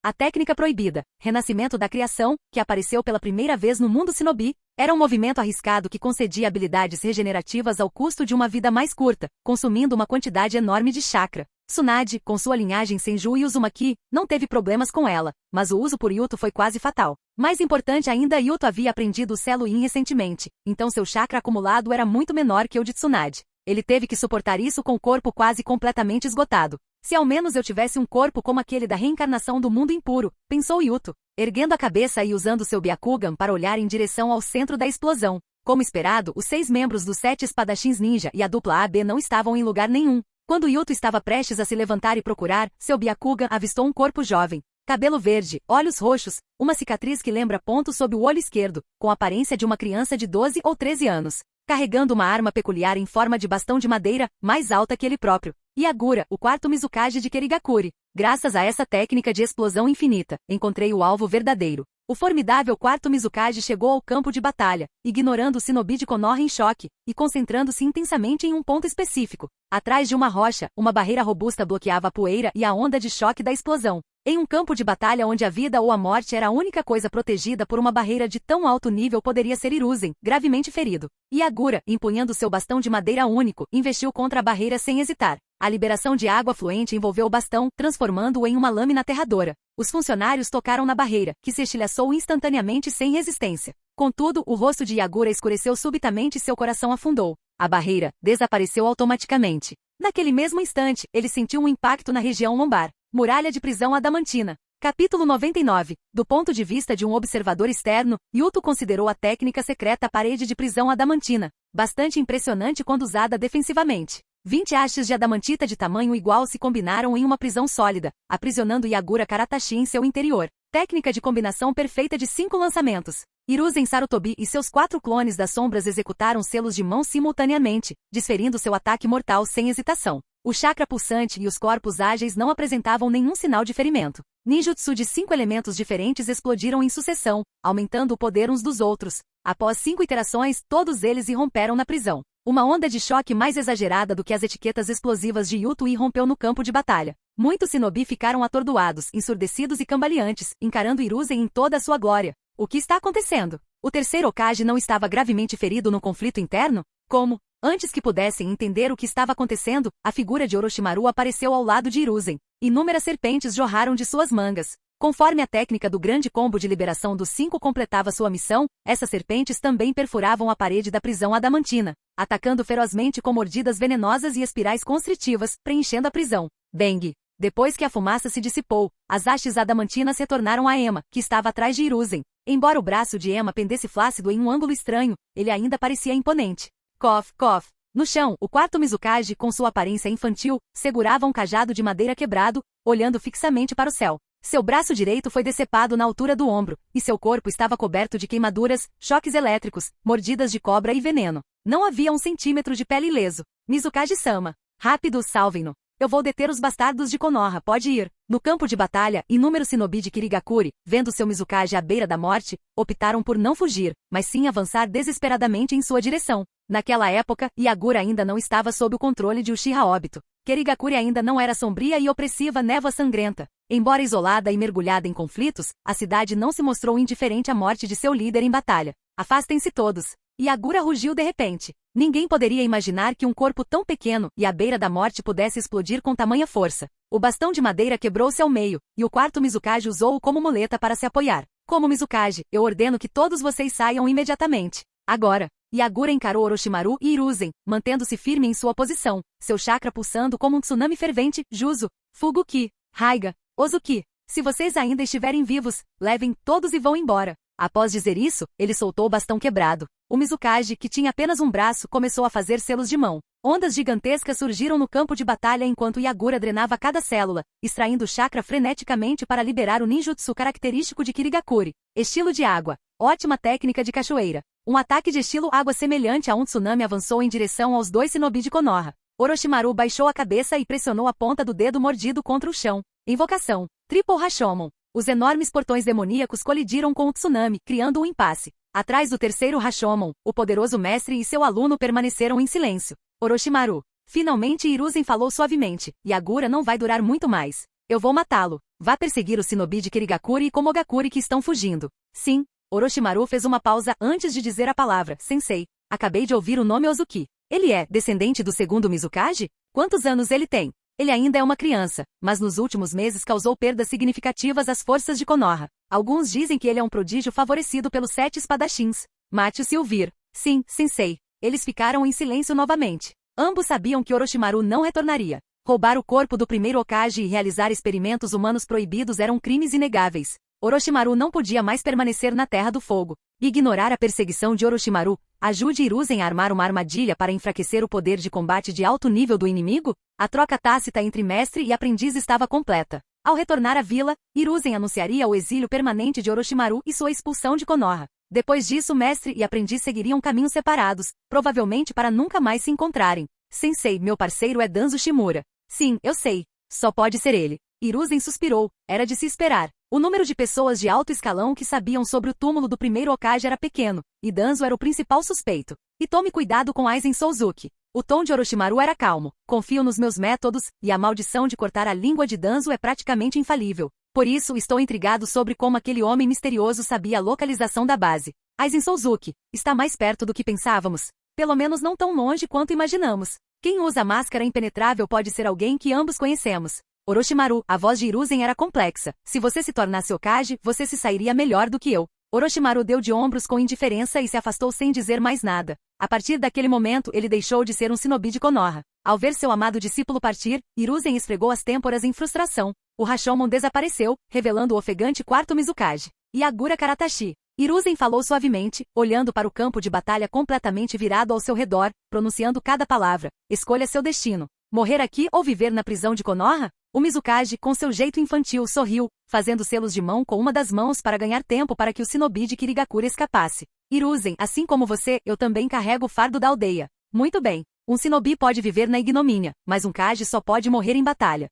[SPEAKER 2] A técnica proibida, renascimento da criação, que apareceu pela primeira vez no mundo shinobi, era um movimento arriscado que concedia habilidades regenerativas ao custo de uma vida mais curta, consumindo uma quantidade enorme de chakra. Tsunade, com sua linhagem Senju e Uzumaki, não teve problemas com ela, mas o uso por Yuto foi quase fatal. Mais importante ainda, Yuto havia aprendido o Selo-in recentemente, então seu chakra acumulado era muito menor que o de Tsunade. Ele teve que suportar isso com o corpo quase completamente esgotado. Se ao menos eu tivesse um corpo como aquele da reencarnação do mundo impuro, pensou Yuto, erguendo a cabeça e usando seu Byakugan para olhar em direção ao centro da explosão. Como esperado, os 6 membros dos 7 espadachins ninja e a dupla AB não estavam em lugar nenhum. Quando Yuto estava prestes a se levantar e procurar, seu Byakugan avistou um corpo jovem. Cabelo verde, olhos roxos, uma cicatriz que lembra pontos sob o olho esquerdo, com a aparência de uma criança de 12 ou 13 anos. Carregando uma arma peculiar em forma de bastão de madeira, mais alta que ele próprio. Yagura, o 4º Mizukage de Kerigakure. Graças a essa técnica de explosão infinita, encontrei o alvo verdadeiro. O formidável 4º Mizukage chegou ao campo de batalha, ignorando o shinobi de Konoha em choque, e concentrando-se intensamente em um ponto específico. Atrás de uma rocha, uma barreira robusta bloqueava a poeira e a onda de choque da explosão. Em um campo de batalha onde a vida ou a morte era a única coisa protegida por uma barreira de tão alto nível poderia ser Hiruzen, gravemente ferido. Yagura, empunhando seu bastão de madeira único, investiu contra a barreira sem hesitar. A liberação de água fluente envolveu o bastão, transformando-o em uma lâmina aterradora. Os funcionários tocaram na barreira, que se estilhaçou instantaneamente sem resistência. Contudo, o rosto de Yagura escureceu subitamente e seu coração afundou. A barreira desapareceu automaticamente. Naquele mesmo instante, ele sentiu um impacto na região lombar. Muralha de prisão adamantina. Capítulo 99. Do ponto de vista de um observador externo, Yuto considerou a técnica secreta parede de prisão adamantina bastante impressionante quando usada defensivamente. 20 hastes de adamantita de tamanho igual se combinaram em uma prisão sólida, aprisionando Yagura Karatashi em seu interior. Técnica de combinação perfeita de 5 lançamentos. Hiruzen Sarutobi e seus 4 clones das sombras executaram selos de mão simultaneamente, desferindo seu ataque mortal sem hesitação. O chakra pulsante e os corpos ágeis não apresentavam nenhum sinal de ferimento. Ninjutsu de 5 elementos diferentes explodiram em sucessão, aumentando o poder uns dos outros. Após 5 iterações, todos eles irromperam na prisão. Uma onda de choque mais exagerada do que as etiquetas explosivas de Yuto irrompeu no campo de batalha. Muitos shinobi ficaram atordoados, ensurdecidos e cambaleantes, encarando Hiruzen em toda a sua glória. O que está acontecendo? O terceiro Hokage não estava gravemente ferido no conflito interno? Como? Antes que pudessem entender o que estava acontecendo, a figura de Orochimaru apareceu ao lado de Hiruzen. Inúmeras serpentes jorraram de suas mangas. Conforme a técnica do grande combo de liberação dos 5 completava sua missão, essas serpentes também perfuravam a parede da prisão adamantina, atacando ferozmente com mordidas venenosas e espirais constritivas, preenchendo a prisão. Bang! Depois que a fumaça se dissipou, as hastes adamantinas retornaram a Ema, que estava atrás de Hiruzen. Embora o braço de Ema pendesse flácido em um ângulo estranho, ele ainda parecia imponente. Cof, cof. No chão, o quarto Mizukage, com sua aparência infantil, segurava um cajado de madeira quebrado, olhando fixamente para o céu. Seu braço direito foi decepado na altura do ombro, e seu corpo estava coberto de queimaduras, choques elétricos, mordidas de cobra e veneno. Não havia 1 centímetro de pele ileso. Mizukage-sama. Rápido, salvem-no. Eu vou deter os bastardos de Konoha, pode ir. No campo de batalha, inúmeros shinobi de Kirigakure, vendo seu Mizukage à beira da morte, optaram por não fugir, mas sim avançar desesperadamente em sua direção. Naquela época, Yagura ainda não estava sob o controle de Uchiha Obito. Kirigakure ainda não era sombria e opressiva névoa sangrenta. Embora isolada e mergulhada em conflitos, a cidade não se mostrou indiferente à morte de seu líder em batalha. Afastem-se todos. Yagura rugiu de repente. Ninguém poderia imaginar que um corpo tão pequeno e à beira da morte pudesse explodir com tamanha força. O bastão de madeira quebrou-se ao meio, e o quarto Mizukage usou-o como muleta para se apoiar. Como Mizukage, eu ordeno que todos vocês saiam imediatamente. Agora. Yagura encarou Orochimaru e Hiruzen, mantendo-se firme em sua posição, seu chakra pulsando como um tsunami fervente. Juzo, Fuguki, Raiga, Ozuki, se vocês ainda estiverem vivos, levem todos e vão embora. Após dizer isso, ele soltou o bastão quebrado. O Mizukage, que tinha apenas um braço, começou a fazer selos de mão. Ondas gigantescas surgiram no campo de batalha enquanto Yagura drenava cada célula, extraindo o chakra freneticamente para liberar o ninjutsu característico de Kirigakure. Estilo de água. Ótima técnica de cachoeira. Um ataque de estilo água semelhante a um tsunami avançou em direção aos 2 shinobi de Konoha. Orochimaru baixou a cabeça e pressionou a ponta do dedo mordido contra o chão. Invocação. Triple Rashomon. Os enormes portões demoníacos colidiram com o tsunami, criando um impasse. Atrás do terceiro Rashomon, o poderoso mestre e seu aluno permaneceram em silêncio. Orochimaru. Finalmente Hiruzen falou suavemente. Yagura não vai durar muito mais. Eu vou matá-lo. Vá perseguir os shinobi de Kirigakure e Komogakure que estão fugindo. Sim. Orochimaru fez uma pausa antes de dizer a palavra. Sensei. Acabei de ouvir o nome Ozuki. Ele é descendente do segundo Mizukage? Quantos anos ele tem? Ele ainda é uma criança, mas nos últimos meses causou perdas significativas às forças de Konoha. Alguns dizem que ele é um prodígio favorecido pelos 7 espadachins. Mate-se ouvir. Sim, sensei. Eles ficaram em silêncio novamente. Ambos sabiam que Orochimaru não retornaria. Roubar o corpo do primeiro Hokage e realizar experimentos humanos proibidos eram crimes inegáveis. Orochimaru não podia mais permanecer na Terra do Fogo. Ignorar a perseguição de Orochimaru, ajude Hiruzen a armar uma armadilha para enfraquecer o poder de combate de alto nível do inimigo? A troca tácita entre mestre e aprendiz estava completa. Ao retornar à vila, Hiruzen anunciaria o exílio permanente de Orochimaru e sua expulsão de Konoha. Depois disso, mestre e aprendiz seguiriam caminhos separados, provavelmente para nunca mais se encontrarem. Sensei, meu parceiro é Danzo Shimura. Sim, eu sei. Só pode ser ele. Hiruzen suspirou. Era de se esperar. O número de pessoas de alto escalão que sabiam sobre o túmulo do primeiro Hokage era pequeno, e Danzo era o principal suspeito. E tome cuidado com Aizen Souzuki. O tom de Orochimaru era calmo. Confio nos meus métodos, e a maldição de cortar a língua de Danzo é praticamente infalível. Por isso, estou intrigado sobre como aquele homem misterioso sabia a localização da base. Aizen Souzuki está mais perto do que pensávamos. Pelo menos não tão longe quanto imaginamos. Quem usa máscara impenetrável pode ser alguém que ambos conhecemos. Orochimaru, a voz de Hiruzen era complexa. Se você se tornasse Hokage, você se sairia melhor do que eu. Orochimaru deu de ombros com indiferença e se afastou sem dizer mais nada. A partir daquele momento, ele deixou de ser um shinobi de Konoha. Ao ver seu amado discípulo partir, Hiruzen esfregou as têmporas em frustração. O Rashomon desapareceu, revelando o ofegante quarto Mizukage. Yagura Karatashi. Hiruzen falou suavemente, olhando para o campo de batalha completamente virado ao seu redor, pronunciando cada palavra. Escolha seu destino. Morrer aqui ou viver na prisão de Konoha? O Mizukage, com seu jeito infantil, sorriu, fazendo selos de mão com uma das mãos para ganhar tempo para que o shinobi de Kirigakure escapasse. Hiruzen, assim como você, eu também carrego o fardo da aldeia. Muito bem. Um shinobi pode viver na ignomínia, mas um Kage só pode morrer em batalha.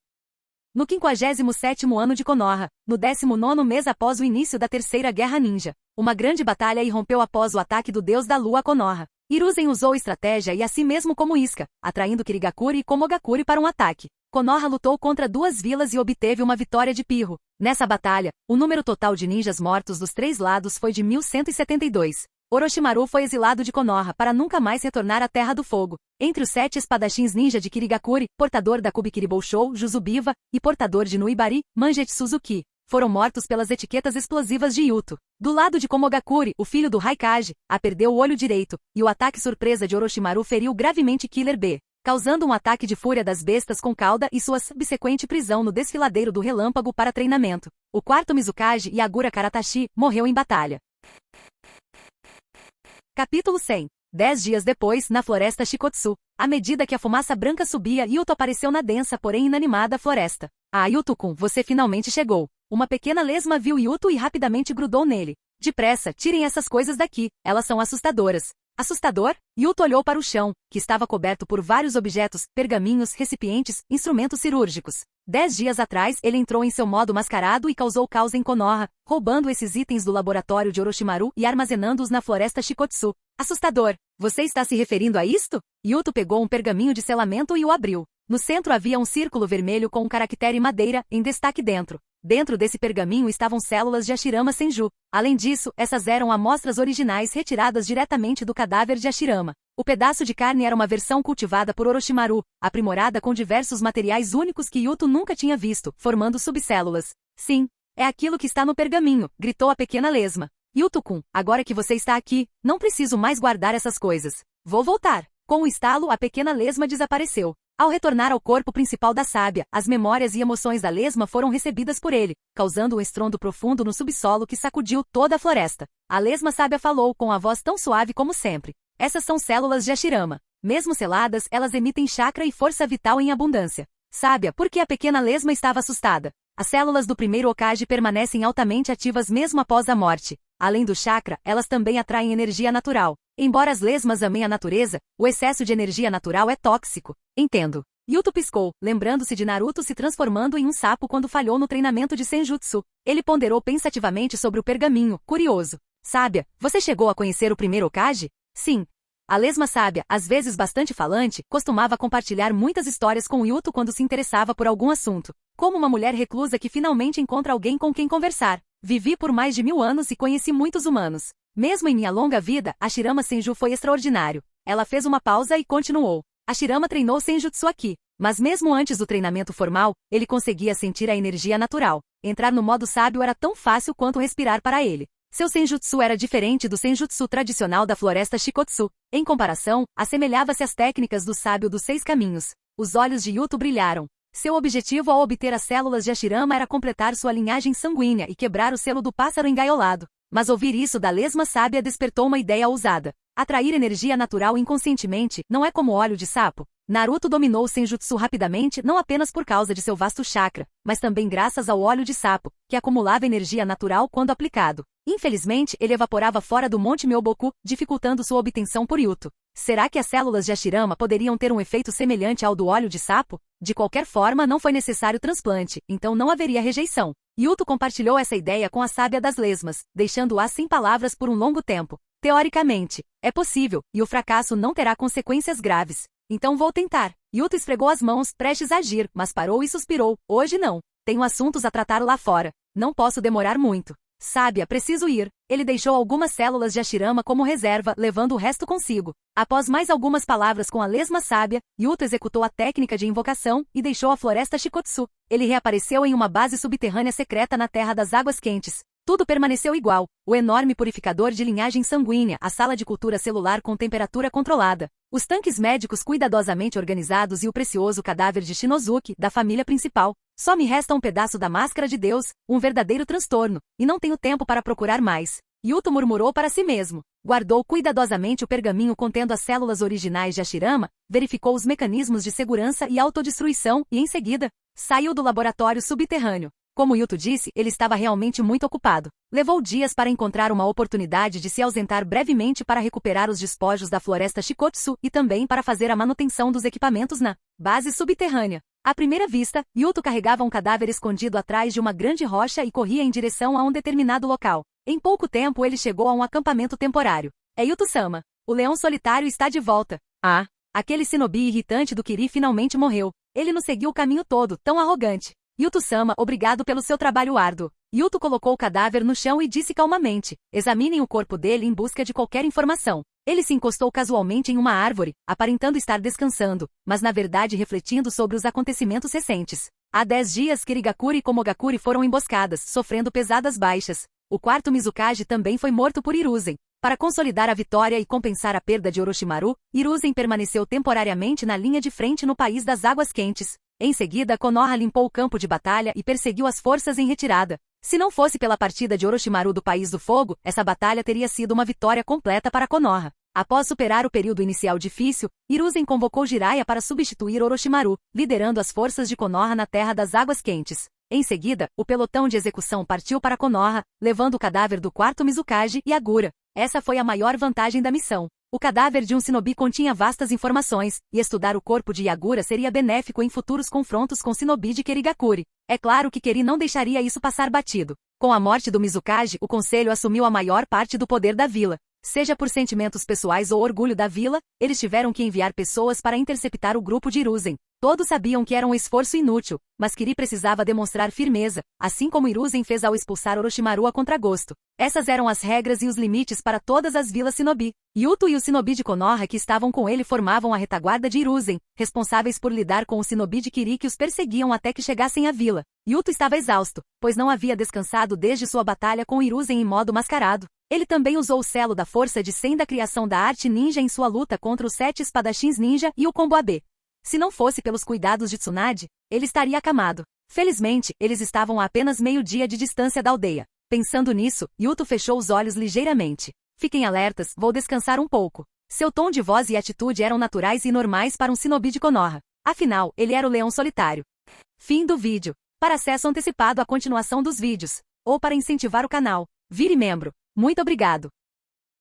[SPEAKER 2] No 57º ano de Konoha, no 19º mês após o início da Terceira Guerra Ninja, uma grande batalha irrompeu após o ataque do Deus da Lua a Konoha. Hiruzen usou estratégia e assim mesmo como isca, atraindo Kirigakuri e Komogakuri para um ataque. Konoha lutou contra 2 vilas e obteve uma vitória de pirro. Nessa batalha, o número total de ninjas mortos dos 3 lados foi de 1172. Orochimaru foi exilado de Konoha para nunca mais retornar à Terra do Fogo. Entre os 7 espadachins ninja de Kirigakuri, portador da Kubikiri Boushou, Juzubiva, e portador de Nuibari, Mangetsu Suzuki, foram mortos pelas etiquetas explosivas de Yuto. Do lado de Komogakuri, o filho do Raikage, perdeu o olho direito, e o ataque surpresa de Orochimaru feriu gravemente Killer B, causando um ataque de fúria das bestas com cauda e sua subsequente prisão no desfiladeiro do Relâmpago para treinamento. O quarto Mizukage, Yagura Karatashi, morreu em batalha. Capítulo 100. 10 dias depois, na floresta Shikotsu, à medida que a fumaça branca subia, Yuto apareceu na densa, porém inanimada floresta. Ah, Yuto-kun, você finalmente chegou. Uma pequena lesma viu Yuto e rapidamente grudou nele. Depressa, tirem essas coisas daqui, elas são assustadoras. Assustador? Yuto olhou para o chão, que estava coberto por vários objetos, pergaminhos, recipientes, instrumentos cirúrgicos. 10 dias atrás, ele entrou em seu modo mascarado e causou caos em Konoha, roubando esses itens do laboratório de Orochimaru e armazenando-os na floresta Shikotsu. Assustador! Você está se referindo a isto? Yuto pegou um pergaminho de selamento e o abriu. No centro havia um círculo vermelho com um caractere madeira, em destaque dentro. Dentro desse pergaminho estavam células de Hashirama Senju. Além disso, essas eram amostras originais retiradas diretamente do cadáver de Hashirama. O pedaço de carne era uma versão cultivada por Orochimaru, aprimorada com diversos materiais únicos que Yuto nunca tinha visto, formando subcélulas. Sim, é aquilo que está no pergaminho, gritou a pequena lesma. Yuto-kun, agora que você está aqui, não preciso mais guardar essas coisas. Vou voltar. Com um estalo, a pequena lesma desapareceu. Ao retornar ao corpo principal da sábia, as memórias e emoções da lesma foram recebidas por ele, causando um estrondo profundo no subsolo que sacudiu toda a floresta. A lesma sábia falou com a voz tão suave como sempre. Essas são células de Hashirama. Mesmo seladas, elas emitem chakra e força vital em abundância. Sábia, por que a pequena lesma estava assustada? As células do primeiro Hokage permanecem altamente ativas mesmo após a morte. Além do chakra, elas também atraem energia natural. Embora as lesmas amem a natureza, o excesso de energia natural é tóxico. Entendo. Yuto piscou, lembrando-se de Naruto se transformando em um sapo quando falhou no treinamento de Senjutsu. Ele ponderou pensativamente sobre o pergaminho, curioso. Sábia, você chegou a conhecer o primeiro Hokage? Sim. A lesma sábia, às vezes bastante falante, costumava compartilhar muitas histórias com Yuto quando se interessava por algum assunto. Como uma mulher reclusa que finalmente encontra alguém com quem conversar. Vivi por mais de 1000 anos e conheci muitos humanos. Mesmo em minha longa vida, Hashirama Senju foi extraordinário. Ela fez uma pausa e continuou. Hashirama treinou Senjutsu aqui. Mas mesmo antes do treinamento formal, ele conseguia sentir a energia natural. Entrar no modo sábio era tão fácil quanto respirar para ele. Seu Senjutsu era diferente do Senjutsu tradicional da floresta Shikotsu. Em comparação, assemelhava-se às técnicas do sábio dos 6 caminhos. Os olhos de Yuto brilharam. Seu objetivo ao obter as células de Hashirama era completar sua linhagem sanguínea e quebrar o selo do pássaro engaiolado. Mas ouvir isso da lesma sábia despertou uma ideia ousada. Atrair energia natural inconscientemente não é como óleo de sapo. Naruto dominou o Senjutsu rapidamente não apenas por causa de seu vasto chakra, mas também graças ao óleo de sapo, que acumulava energia natural quando aplicado. Infelizmente, ele evaporava fora do Monte Myoboku, dificultando sua obtenção por Yuto. Será que as células de Hashirama poderiam ter um efeito semelhante ao do óleo de sapo? De qualquer forma, não foi necessário transplante, então não haveria rejeição. Yuto compartilhou essa ideia com a sábia das lesmas, deixando-a sem palavras por um longo tempo. Teoricamente, é possível, e o fracasso não terá consequências graves. Então vou tentar. Yuto esfregou as mãos, prestes a agir, mas parou e suspirou. Hoje não. Tenho assuntos a tratar lá fora. Não posso demorar muito. Sábia, preciso ir. Ele deixou algumas células de Hashirama como reserva, levando o resto consigo. Após mais algumas palavras com a lesma sábia, Yuto executou a técnica de invocação e deixou a floresta Shikotsu. Ele reapareceu em uma base subterrânea secreta na Terra das Águas Quentes. Tudo permaneceu igual. O enorme purificador de linhagem sanguínea, a sala de cultura celular com temperatura controlada, os tanques médicos cuidadosamente organizados e o precioso cadáver de Shinozuki, da família principal. Só me resta um pedaço da máscara de Deus, um verdadeiro transtorno, e não tenho tempo para procurar mais. Yuto murmurou para si mesmo. Guardou cuidadosamente o pergaminho contendo as células originais de Hashirama, verificou os mecanismos de segurança e autodestruição e, em seguida, saiu do laboratório subterrâneo. Como Yuto disse, ele estava realmente muito ocupado. Levou dias para encontrar uma oportunidade de se ausentar brevemente para recuperar os despojos da floresta Shikotsu e também para fazer a manutenção dos equipamentos na base subterrânea. À primeira vista, Yuto carregava um cadáver escondido atrás de uma grande rocha e corria em direção a um determinado local. Em pouco tempo ele chegou a um acampamento temporário. É Yuto-sama. O leão solitário está de volta. Ah, aquele shinobi irritante do Kiri finalmente morreu. Ele nos seguiu o caminho todo, tão arrogante. Yuto-sama, obrigado pelo seu trabalho árduo. Yuto colocou o cadáver no chão e disse calmamente: examinem o corpo dele em busca de qualquer informação. Ele se encostou casualmente em uma árvore, aparentando estar descansando, mas na verdade refletindo sobre os acontecimentos recentes. Há 10 dias Kirigakuri e Komogakuri foram emboscadas, sofrendo pesadas baixas. O quarto Mizukage também foi morto por Hiruzen. Para consolidar a vitória e compensar a perda de Orochimaru, Hiruzen permaneceu temporariamente na linha de frente no país das águas quentes. Em seguida, Konoha limpou o campo de batalha e perseguiu as forças em retirada. Se não fosse pela partida de Orochimaru do País do Fogo, essa batalha teria sido uma vitória completa para Konoha. Após superar o período inicial difícil, Hiruzen convocou Jiraiya para substituir Orochimaru, liderando as forças de Konoha na Terra das Águas Quentes. Em seguida, o pelotão de execução partiu para Konoha, levando o cadáver do quarto Mizukage e Agura. Essa foi a maior vantagem da missão. O cadáver de um shinobi continha vastas informações, e estudar o corpo de Yagura seria benéfico em futuros confrontos com shinobi de Kirigakuri. É claro que Keri não deixaria isso passar batido. Com a morte do Mizukage, o conselho assumiu a maior parte do poder da vila. Seja por sentimentos pessoais ou orgulho da vila, eles tiveram que enviar pessoas para interceptar o grupo de Hiruzen. Todos sabiam que era um esforço inútil, mas Kiri precisava demonstrar firmeza, assim como Hiruzen fez ao expulsar Orochimaru a contragosto. Essas eram as regras e os limites para todas as vilas shinobi. Yuto e o shinobi de Konoha que estavam com ele formavam a retaguarda de Hiruzen, responsáveis por lidar com o shinobi de Kiri que os perseguiam até que chegassem à vila. Yuto estava exausto, pois não havia descansado desde sua batalha com Hiruzen em modo mascarado. Ele também usou o selo da força de Sen da criação da arte ninja em sua luta contra os 7 espadachins ninja e o combo AB. Se não fosse pelos cuidados de Tsunade, ele estaria acamado. Felizmente, eles estavam a apenas meio-dia de distância da aldeia. Pensando nisso, Yuto fechou os olhos ligeiramente. Fiquem alertas, vou descansar um pouco. Seu tom de voz e atitude eram naturais e normais para um shinobi de Konoha. Afinal, ele era o leão solitário. Fim do vídeo. Para acesso antecipado à continuação dos vídeos, ou para incentivar o canal, vire membro. Muito obrigado.